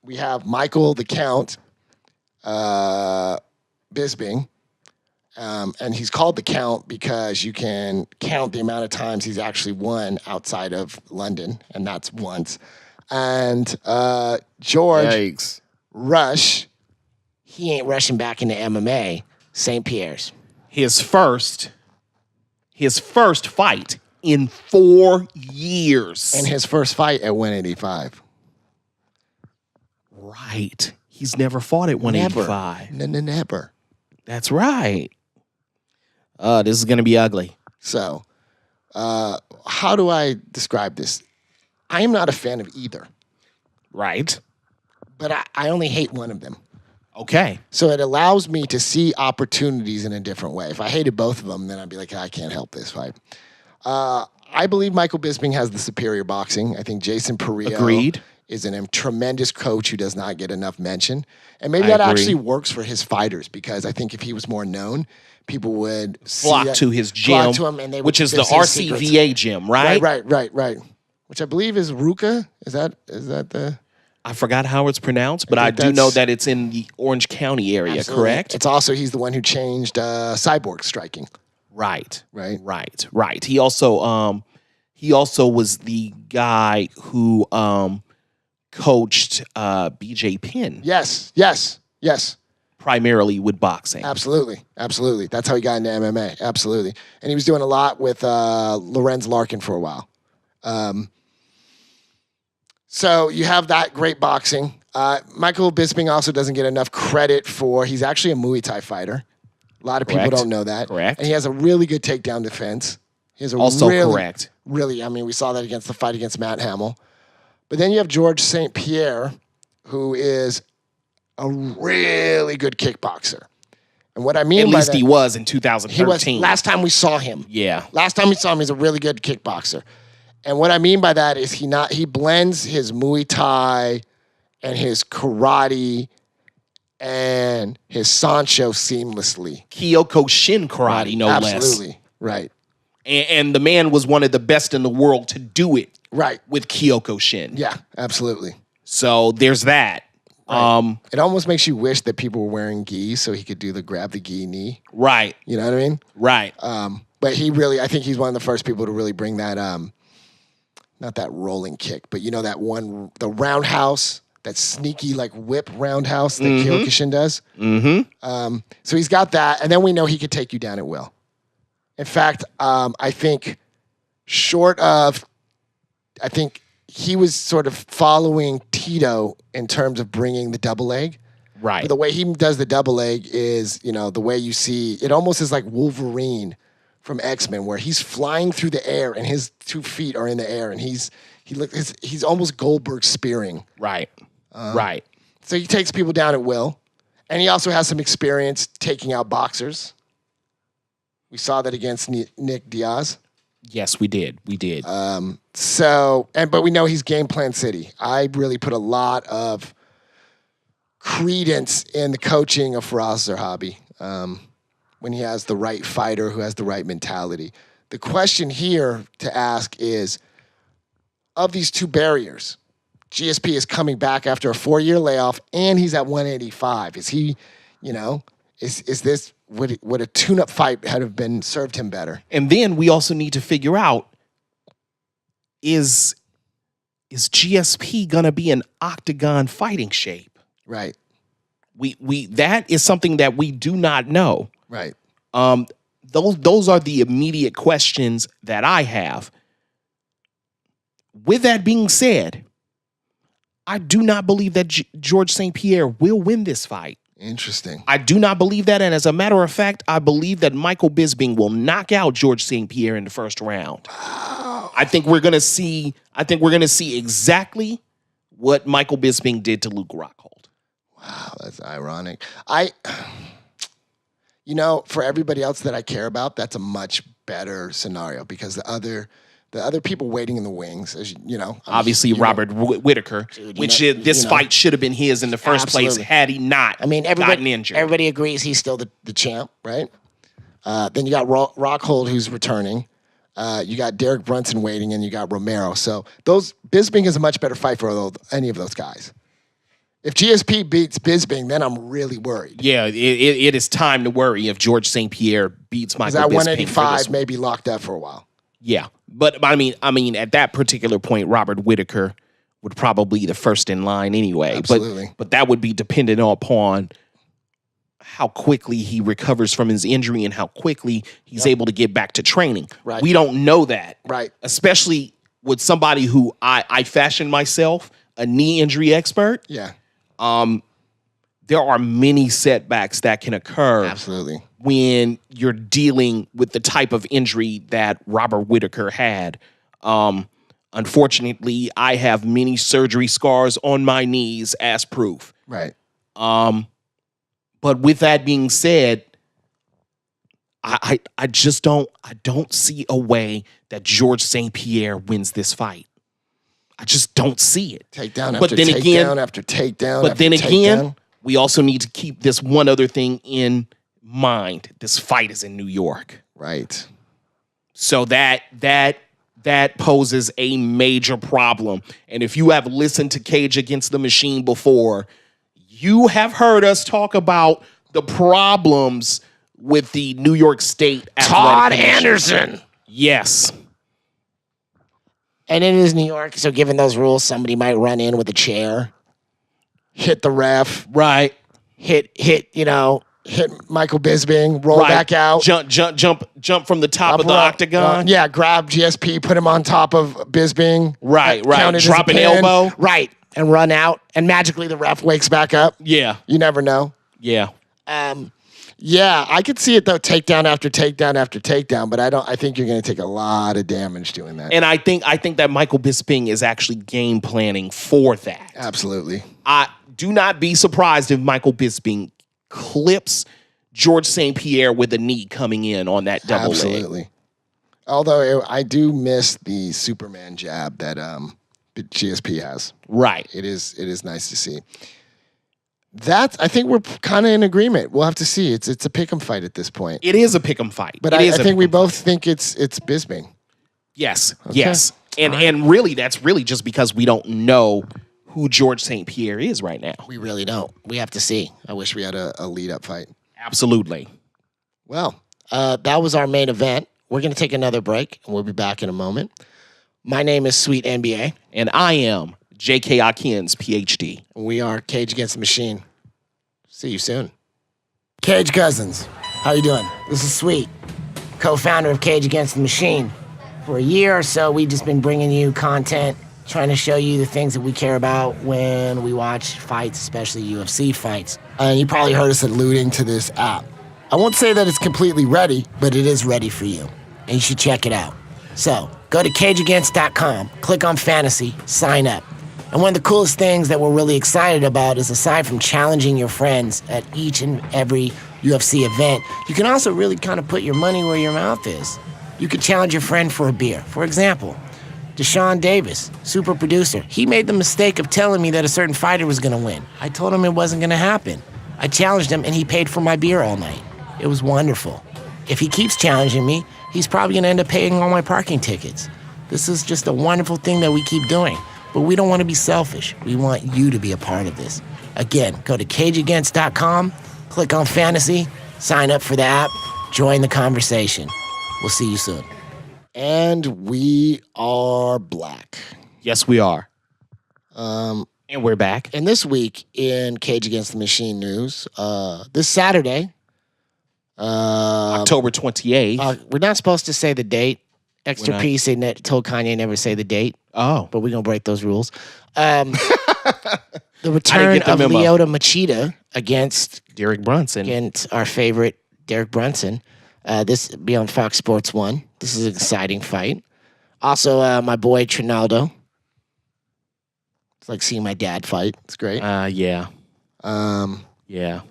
We have Michael the Count Bisping. And he's called the Count because you can count the amount of times he's actually won outside of London, and that's once. And George Yikes. Rush, he ain't rushing back into MMA. St. Pierre's. His first fight in 4 years. And his first fight at 185. Right. He's never fought at 185. Never. That's right. This is going to be ugly. So, how do I describe this? I am not a fan of either, Right. but I only hate one of them. Okay. So it allows me to see opportunities in a different way. If I hated both of them, then I'd be like, I can't help this fight. I believe Michael Bisping has the superior boxing. I think Jason Perillo Agreed. is a tremendous coach who does not get enough mention. And maybe I that agree. actually works for his fighters because I think if he was more known, people would Flock see that, to his flock gym, to him, and they would which is the they'd see his secrets. RCVA gym, right? Right. Which I believe is Ruka. Is that the? I forgot how it's pronounced, but I I think do that's- know that it's in the Orange County area, Absolutely. correct? It's also he's the one who changed cyborg striking. Right. Right. He also was the guy who coached BJ Penn Yes. primarily with boxing. Absolutely. That's how he got into MMA. Absolutely. And he was doing a lot with Lorenz Larkin for a while. So you have that great boxing. Michael Bisping also doesn't get enough credit for, he's actually a Muay Thai fighter. A lot of people Correct. don't know that. Correct. And he has a really good takedown defense. He has a Also really, correct. Really, I mean, we saw that against the fight against Matt Hamill. But then you have George St. Pierre, who is a really good kickboxer. And what I mean At by least that, he was in he was 2013. last time we saw him. Yeah. Last time we saw him, he's a really good kickboxer. And what I mean by that is he blends his Muay Thai and his karate and his Sancho seamlessly. Kyoko Shin karate, no less. Absolutely. Right. And the man was one of the best in the world to do it. Right. With Kyoko Shin. Yeah, absolutely. So there's that. Right. It almost makes you wish that people were wearing gi so he could do the grab the gi knee. Right. You know what I mean? Right. But I think he's one of the first people to really bring that, not that rolling kick, but the roundhouse, that sneaky like whip roundhouse that Kyokushin does. Mm-hmm. So he's got that, and then we know he could take you down at will. In fact, I think he was sort of following Tito in terms of bringing the double leg. Right. But the way he does the double leg is, the way you see, it almost is like Wolverine from X-Men, where he's flying through the air and his 2 feet are in the air, and he's almost Goldberg spearing. Right. Right. So he takes people down at will, and he also has some experience taking out boxers. We saw that against Nick Diaz. Yes, we did. We did. But we know he's game plan city. I really put a lot of credence in the coaching of Firas Zahabi when he has the right fighter who has the right mentality. The question here to ask is, of these two barriers, GSP is coming back after a 4-year layoff, and he's at 185. Is he, is this, would a tune-up fight have been served him better? And then we also need to figure out, is GSP gonna be an octagon fighting shape? Right. We that is something that we do not know. Right. Those are the immediate questions that I have. With that being said, I do not believe that George St. Pierre will win this fight. Interesting. I do not believe that, and as a matter of fact, I believe that Michael Bisping will knock out George St. Pierre in the first round. Wow. I think we're gonna see exactly what Michael Bisping did to Luke Rockhold. Wow, that's ironic. For everybody else that I care about, that's a much better scenario because the other people waiting in the wings, as obviously Robert Whitaker, this fight should have been his in the first place had he not gotten injured. Everybody agrees he's still the champ, right? Then you got Rockhold who's returning. You got Derek Brunson waiting, and you got Romero. So Bisping is a much better fight for any of those guys. If GSP beats Bisping, then I'm really worried. Yeah, it is time to worry if George St. Pierre beats Michael Bisping. That 185 may be locked up for a while. Yeah, but I mean, at that particular point, Robert Whitaker would probably be the first in line anyway. Absolutely. But that would be dependent upon how quickly he recovers from his injury and how quickly he's able to get back to training. Right. We don't know that. Right. Especially with somebody who I fashion myself, a knee injury expert. Yeah. There are many setbacks that can occur. Absolutely. When you're dealing with the type of injury that Robert Whitaker had. Unfortunately, I have many surgery scars on my knees as proof. Right. But with that being said, I don't see a way that George St. Pierre wins this fight. I just don't see it. Takedown after takedown after takedown. But then again, we also need to keep this one other thing in mind. This fight is in New York. Right. So that poses a major problem. And if you have listened to Cage Against the Machine before, you have heard us talk about the problems with the New York State Todd Athletic Commission. Anderson. Yes. And it is New York, so given those rules, somebody might run in with a chair, hit the ref, right? Hit Michael Bisping, roll back out, jump from the top of the octagon. Grab GSP, put him on top of Bisping, right, drop an elbow, right, and run out, and magically the ref wakes back up. Yeah, you never know. Yeah. Yeah, I could see it though, takedown after takedown after takedown, but I think you're going to take a lot of damage doing that. And I think that Michael Bisping is actually game planning for that. Absolutely. Do not be surprised if Michael Bisping clips George St. Pierre with a knee coming in on that double leg. Absolutely. Although I do miss the Superman jab that GSP has. Right. It is nice to see. I think we're kind of in agreement. We'll have to see. It's a pick'em fight at this point. It is a pick'em fight. But I think we both think it's Bisping. Yes. Okay. Yes. And really, that's really just because we don't know who George St. Pierre is right now. We really don't. We have to see. I wish we had a lead-up fight. Absolutely. Well, that was our main event. We're going to take another break, and we'll be back in a moment. My name is SweetMBA. And I am J.K. Akins, Ph.D. We are Cage Against the Machine. See you soon. Cage Cousins, how you doing? This is Sweet, co-founder of Cage Against the Machine. For a year or so, we've just been bringing you content, trying to show you the things that we care about when we watch fights, especially UFC fights. And you probably heard us alluding to this app. I won't say that it's completely ready, but it is ready for you. And you should check it out. So, go to cageagainst.com, click on fantasy, sign up. And one of the coolest things that we're really excited about is aside from challenging your friends at each and every UFC event, you can also really kind of put your money where your mouth is. You could challenge your friend for a beer. For example, DeShawn Davis, super producer, he made the mistake of telling me that a certain fighter was going to win. I told him it wasn't going to happen. I challenged him and he paid for my beer all night. It was wonderful. If he keeps challenging me, he's probably going to end up paying all my parking tickets. This is just a wonderful thing that we keep doing. But we don't want to be selfish. We want you to be a part of this. Again, go to cageagainst.com, click on fantasy, sign up for the app, join the conversation. We'll see you soon. And we are black. Yes, we are. And we're back. And this week in Cage Against the Machine news, this Saturday, October 28th. we're not supposed to say the date. Extra P told Kanye never say the date. Oh. But we're going to break those rules. The return of Lyoto Machida against Derek Brunson. Against our favorite Derek Brunson. This will be on Fox Sports 1. This is an exciting fight. Also, my boy Trinaldo. It's like seeing my dad fight. It's great. Yeah. Yeah.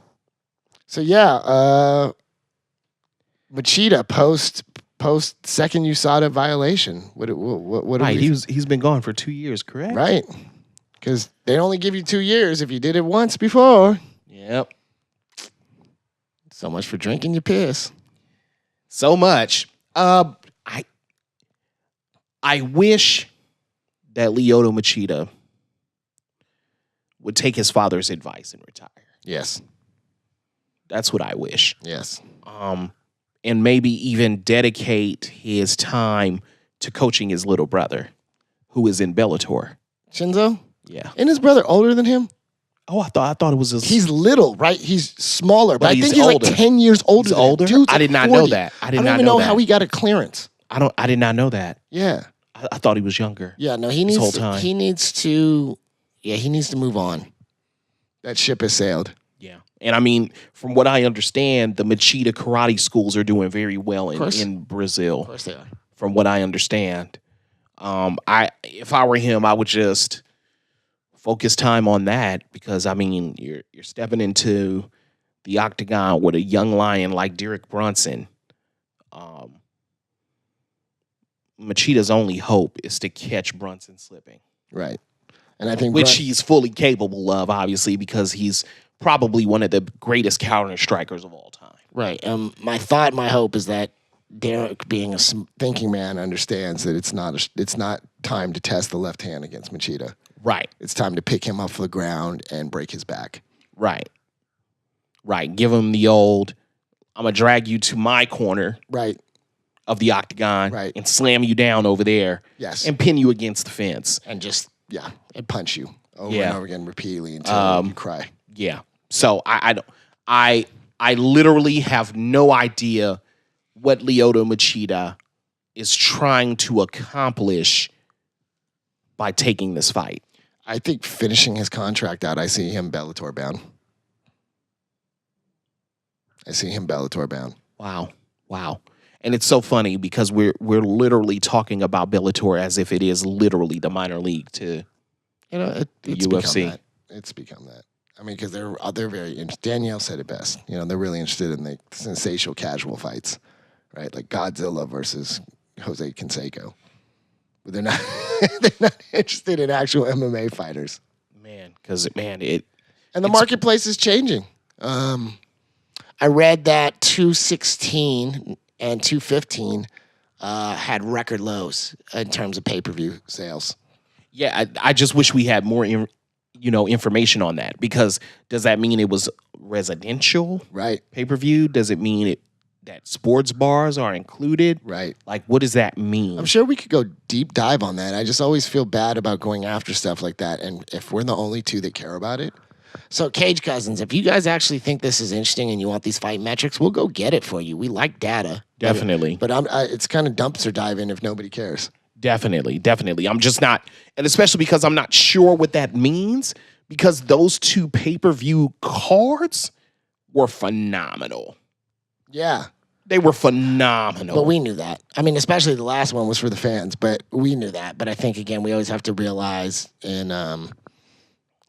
So, yeah. Machida post second USADA violation. What right, he's been gone for 2 years, correct? Right. Because they only give you 2 years if you did it once before. Yep. So much for drinking your piss. So much. I wish that Lyoto Machida would take his father's advice and retire. Yes. That's what I wish. Yes. And maybe even dedicate his time to coaching his little brother, who is in Bellator. Shinzo? Yeah. Isn't his brother older than him? Oh, I thought it was his... He's little, right? He's smaller, but I think he's older. like 10 years older. He's older? Dude's I did not 40. know that. I don't even know how he got a clearance. I did not know that. Yeah. I thought he was younger. Yeah, no, this whole time. he needs to move on. That ship has sailed. Yeah. And I mean, from what I understand, the Machida karate schools are doing very well in Brazil. Of course they are. From what I understand. If I were him, I would just focus time on that because I mean, you're stepping into the octagon with a young lion like Derek Brunson. Machida's only hope is to catch Brunson slipping. Right. And I think which he's fully capable of, obviously, because he's probably one of the greatest counter strikers of all time. Right. My hope is that Derek, being a thinking man, understands that it's not time to test the left hand against Machida. Right. It's time to pick him up from the ground and break his back. Right. Right. Give him the old, I'm going to drag you to my corner. Right. Of the octagon. Right. And slam you down over there. Yes. And pin you against the fence. And just, and punch you over and over again repeatedly until you cry. Yeah. So I literally have no idea what Lyoto Machida is trying to accomplish by taking this fight. I think finishing his contract out, I see him Bellator bound. Wow. And it's so funny because we're literally talking about Bellator as if it is literally the minor league to it's UFC. It's become that. I mean, because they're very interested. Danielle said it best. You know, they're really interested in the sensational casual fights, right? Like Godzilla versus Jose Canseco. But they're not they're not interested in actual MMA fighters. Man, because And the marketplace is changing. I read that 216 and 215 had record lows in terms of pay-per-view sales. Yeah, I just wish we had more, information on that, because does that mean it was residential Right. pay-per-view? Does it mean that sports bars are included? Right. Like, what does that mean? I'm sure we could go deep dive on that. I just always feel bad about going after stuff like that. And if we're the only two that care about it. So, Cage Cousins, if you guys actually think this is interesting and you want these fight metrics, we'll go get it for you. We like data. Definitely. But it's kind of dumpster diving if nobody cares. Definitely. I'm just not, and especially because I'm not sure what that means, because those two pay-per-view cards were phenomenal. Yeah. They were phenomenal. But we knew that. I mean, especially the last one was for the fans, but we knew that. But I think, again, we always have to realize in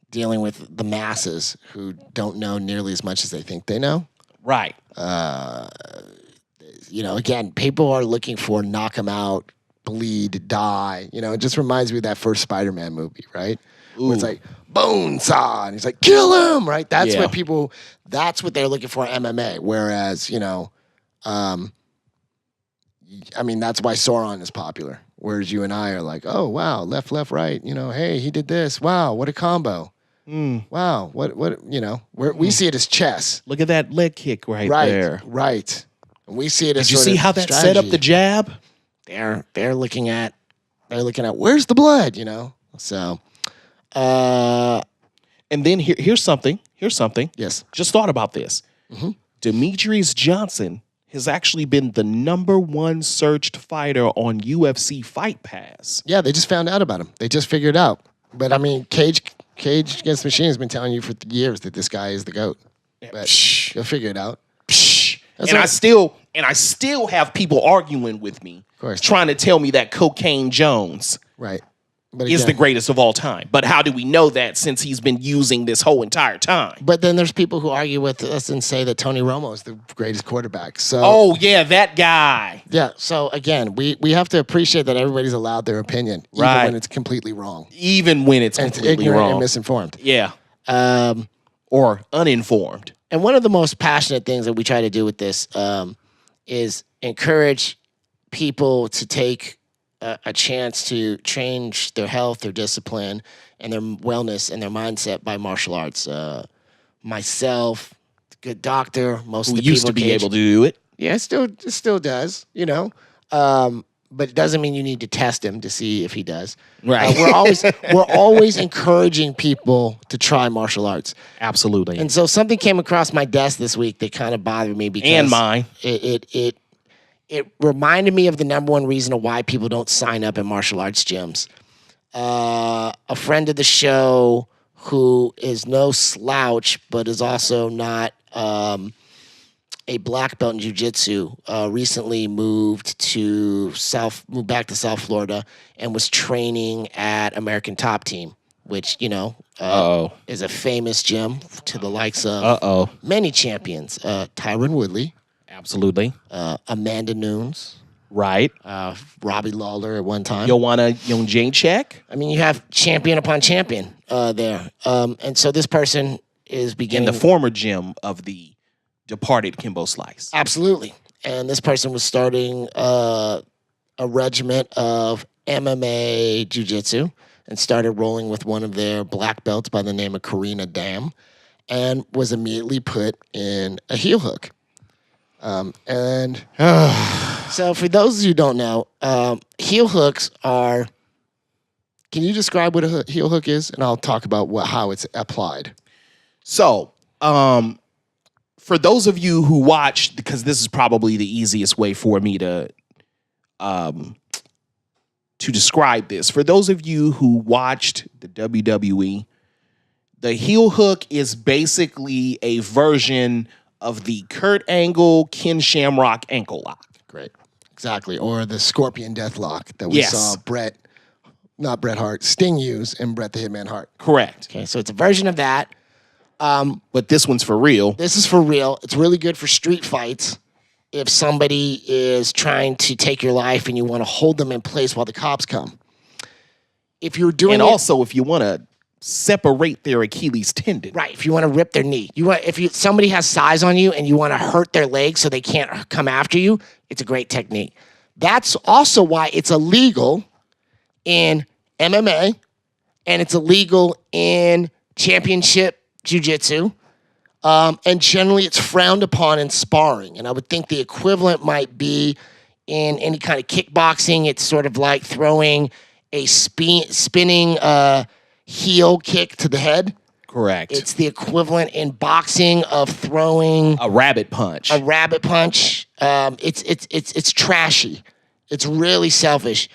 dealing with the masses who don't know nearly as much as they think they know. Right. Again, people are looking for knock 'em out, bleed, die. It just reminds me of that first Spider-Man movie, right? Where it's like, bone saw, and he's like, kill him, right? That's what they're looking for in MMA. Whereas, that's why Sauron is popular. Whereas you and I are like, oh, wow, left, right. Hey, he did this. Wow, what a combo. Wow, what, we see it as chess. Look at that leg kick right there. Right. And we see it as Did you see how that set up the jab? They're looking at where's the blood, So and then here's something. Yes. Just thought about this. Demetrius Johnson has actually been the #1 searched fighter on UFC Fight Pass. Yeah, they just found out about him. They just figured out. But I mean, Cage Against the Machine has been telling you for years that this guy is the GOAT. But you'll figure it out. I still have people arguing with me, of course, trying to tell me that Cocaine Jones right. But is the greatest of all time. But how do we know that since he's been using this whole entire time? But then there's people who argue with us and say that Tony Romo is the greatest quarterback. So oh yeah, that guy. Yeah. So again, we have to appreciate that everybody's allowed their opinion, even when it's completely wrong. Even when it's completely ignorant wrong and misinformed. Yeah. Or uninformed. And one of the most passionate things that we try to do with this is encourage people to take a chance to change their health, their discipline, and their wellness and their mindset by martial arts. Myself, the Good Doctor, most who of the people used to be able to do it. Yeah, it still does, but it doesn't mean you need to test him to see if he does. Right. We're always encouraging people to try martial arts. Absolutely. And so something came across my desk this week that kind of bothered me because and mine. It reminded me of the #1 reason of why people don't sign up at martial arts gyms. A friend of the show who is no slouch, but is also not a black belt in jiu-jitsu, recently moved back to South Florida and was training at American Top Team, which, is a famous gym to the likes of many champions. Tyron Woodley. Absolutely. Amanda Nunes. Right. Robbie Lawler at one time. Joanna Jędrzejczyk. I mean, you have champion upon champion there. And so this person is beginning... In the former gym of the departed Kimbo Slice. Absolutely. And this person was starting a regiment of MMA jiu-jitsu and started rolling with one of their black belts by the name of Karina Dam and was immediately put in a heel hook. So for those who don't know, heel hooks are... Can you describe what a heel hook is? And I'll talk about how it's applied. So, for those of you who watched, because this is probably the easiest way for me to describe this. For those of you who watched the WWE, the heel hook is basically a version of the Kurt Angle, Ken Shamrock ankle lock. Great. Exactly. Or the Scorpion Death Lock that we saw Sting use and Bret the Hitman Hart. Correct. Okay, so it's a version of that. But this one's for real. This is for real. It's really good for street fights. If somebody is trying to take your life and you want to hold them in place while the cops come. If you're doing And it, also if you want to separate their Achilles tendon. right, if you want to rip their knee. If somebody has size on you and you want to hurt their leg so they can't come after you, it's a great technique. That's also why it's illegal in MMA and it's illegal in championship jiu-jitsu. And generally, it's frowned upon in sparring. And I would think the equivalent might be in any kind of kickboxing. It's sort of like throwing a spinning heel kick to the head. Correct. It's the equivalent in boxing of throwing a rabbit punch. It's trashy. It's really selfish.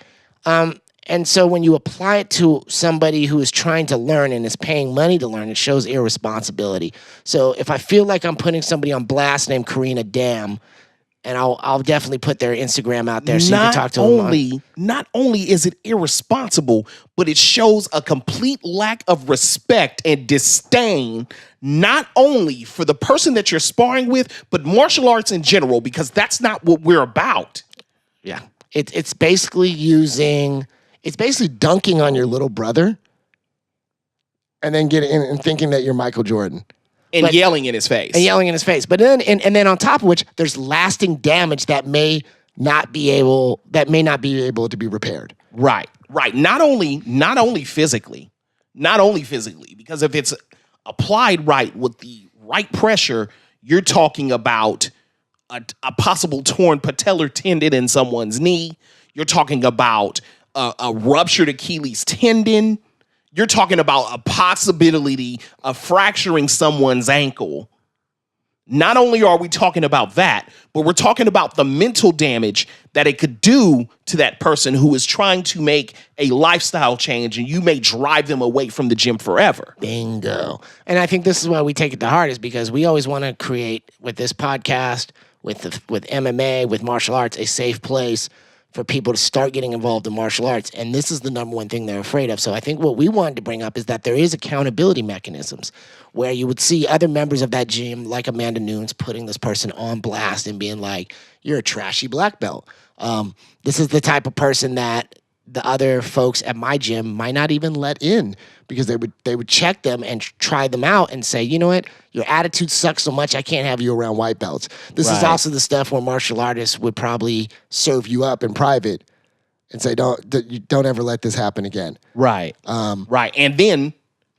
And so when you apply it to somebody who is trying to learn and is paying money to learn, it shows irresponsibility. So if I feel like I'm putting somebody on blast named Karina Dam, and I'll definitely put their Instagram out there so you can talk to them. Not only is it irresponsible, but it shows a complete lack of respect and disdain, not only for the person that you're sparring with, but martial arts in general, because that's not what we're about. Yeah. It's basically dunking on your little brother and then getting in and thinking that you're Michael Jordan. And yelling in his face. But then and then on top of which, there's lasting damage that may not be able to be repaired. Right. Not only physically, because if it's applied right with the right pressure, you're talking about a possible torn patellar tendon in someone's knee. You're talking about a ruptured Achilles tendon. You're talking about a possibility of fracturing someone's ankle. Not only are we talking about that, but we're talking about the mental damage that it could do to that person who is trying to make a lifestyle change, and you may drive them away from the gym forever. Bingo. And I think this is why we take it to heart, is because we always want to create, with this podcast, with MMA, with martial arts, a safe place for people to start getting involved in martial arts. And this is the number one thing they're afraid of. So I think what we wanted to bring up is that there is accountability mechanisms where you would see other members of that gym, like Amanda Nunes, putting this person on blast and being like, you're a trashy black belt. This is the type of person that the other folks at my gym might not even let in, because they would check them and try them out and say, you know what, your attitude sucks so much I can't have you around white belts. This is also the stuff where martial artists would probably serve you up in private and say, don't ever let this happen again. Right. Right. And then,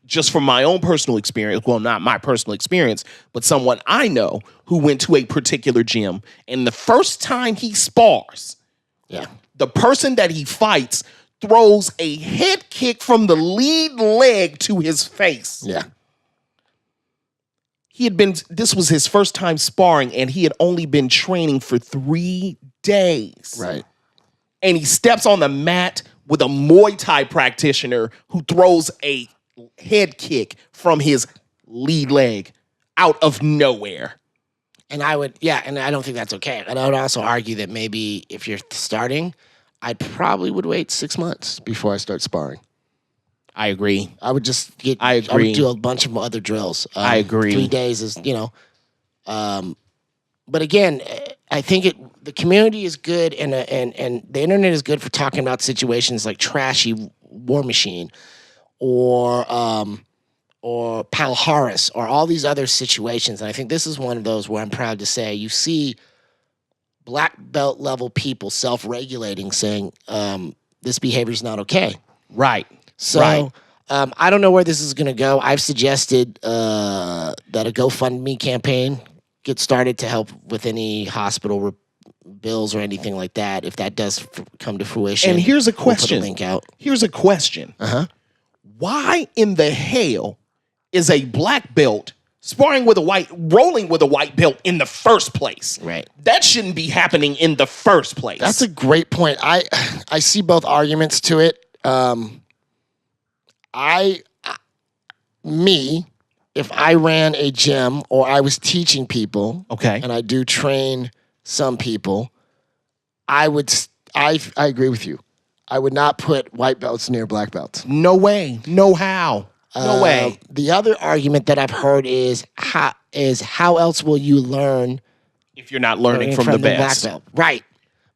just from my own personal experience, well, not my personal experience, but someone I know who went to a particular gym, and the first time he spars, the person that he fights throws a head kick from the lead leg to his face. Yeah. This was his first time sparring, and he had only been training for 3 days. Right. And he steps on the mat with a Muay Thai practitioner who throws a head kick from his lead leg out of nowhere. And I don't think that's okay. And I would also argue that maybe if you're starting, I probably would wait 6 months before I start sparring. I agree. I would just I agree. would do a bunch of other drills. I agree. 3 days is, but again, I think the community is good and the internet is good for talking about situations like trashy War Machine or Pal Horace or all these other situations. And I think this is one of those where I'm proud to say you see black belt level people self-regulating, saying this behavior is not okay. Right. So I don't know where this is going to go. I've suggested that a GoFundMe campaign get started to help with any hospital bills or anything like that, if that does come to fruition. And here's a question. We'll put a link out. Here's a question. Why in the hell is a black belt rolling with a white belt in the first place? Right. That shouldn't be happening in the first place. That's a great point. I see both arguments to it. If I ran a gym or I was teaching people, okay, and I do train some people, I agree with you. I would not put white belts near black belts. No way. No how. No way. The other argument that I've heard is how else will you learn if you're not learning from the best? Black belt? Right.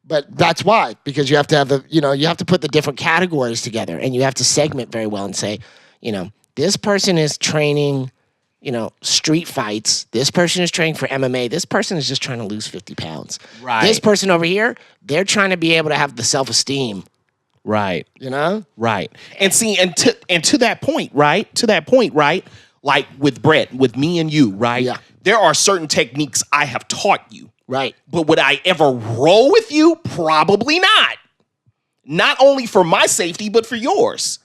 But that's why, because you have to have you have to put the different categories together, and you have to segment very well and say, this person is training, street fights. This person is training for MMA. This person is just trying to lose 50 pounds. Right. This person over here, they're trying to be able to have the self-esteem. Right. Right. And see, and to that point, right? Like with Brett, with me and you, right? Yeah. There are certain techniques I have taught you. Right. But would I ever roll with you? Probably not. Not only for my safety, but for yours.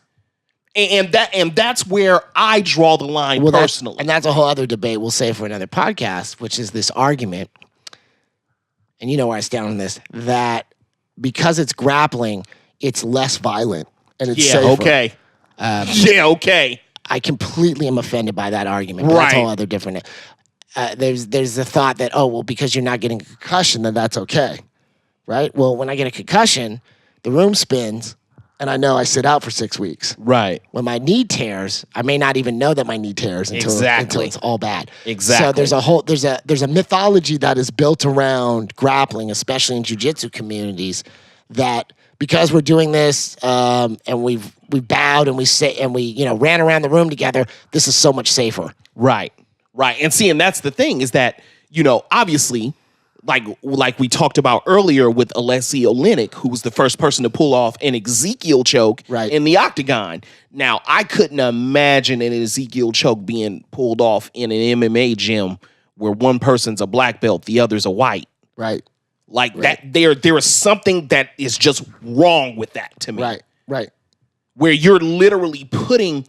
And that's where I draw the line personally. And that's a whole other debate we'll save for another podcast, which is this argument, and you know where I stand on this, that because it's grappling, it's less violent and it's safer. Okay. Okay. I completely am offended by that argument. But that's a whole other different. There's the thought that, because you're not getting a concussion, then that's okay, right? Well, when I get a concussion, the room spins, and I know I sit out for 6 weeks. Right. When my knee tears, I may not even know that my knee tears until it's all bad. Exactly. So there's a mythology that is built around grappling, especially in jiu-jitsu communities, that because we're doing this and we bowed and we ran around the room together, this is so much safer. Right. And see, and that's the thing is that, obviously, like we talked about earlier with Alessio Olenek, who was the first person to pull off an Ezekiel choke in the octagon. Now, I couldn't imagine an Ezekiel choke being pulled off in an MMA gym where one person's a black belt, the other's a white. Right. That there is something that is just wrong with that to me. Right. Where you're literally putting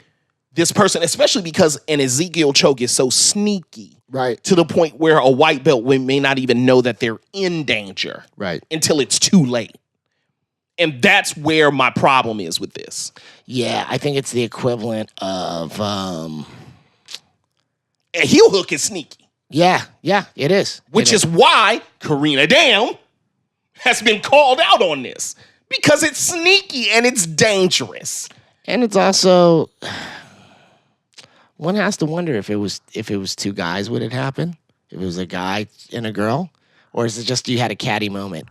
this person, especially because an Ezekiel choke is so sneaky. Right. To the point where a white belt may not even know that they're in danger. Right. Until it's too late. And that's where my problem is with this. Yeah, I think it's the equivalent of a heel hook is sneaky. Yeah, it is. Which is why Karina Dam has been called out on this. Because it's sneaky and it's dangerous. And it's also, one has to wonder if it was two guys, would it happen? If it was a guy and a girl? Or is it just you had a catty moment?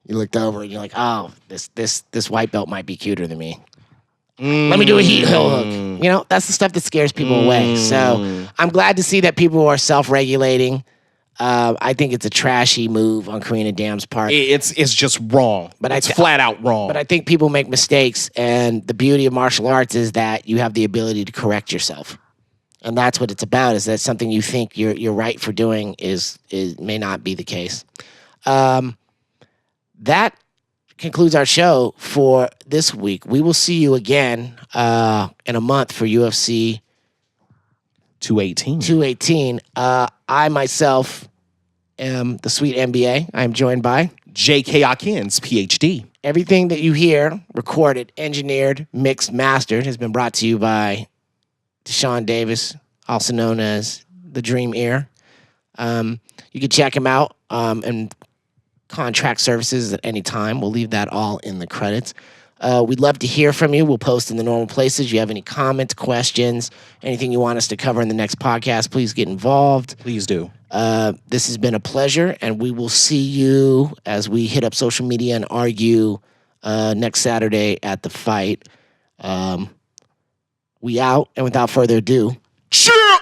You looked over and you're like, oh, this white belt might be cuter than me. Let me do a heel hook. That's the stuff that scares people away. So I'm glad to see that people are self-regulating. I think it's a trashy move on Karina Dam's part. It's just wrong. But it's flat out wrong. But I think people make mistakes, and the beauty of martial arts is that you have the ability to correct yourself. And that's what it's about, is that something you think you're right for doing may not be the case. That concludes our show for this week. We will see you again in a month for UFC 218. I myself am the SweetMBA. I'm joined by J.K. Akins, PhD. Everything that you hear, recorded, engineered, mixed, mastered, has been brought to you by DeShawn Davis, also known as the Dream Ear. You can check him out and contract services at any time. We'll leave that all in the credits. We'd love to hear from you. We'll post in the normal places. You have any comments, questions, anything you want us to cover in the next podcast, please get involved. Please do. This has been a pleasure, and we will see you as we hit up social media and argue next Saturday at the fight. We out, and without further ado, cheer!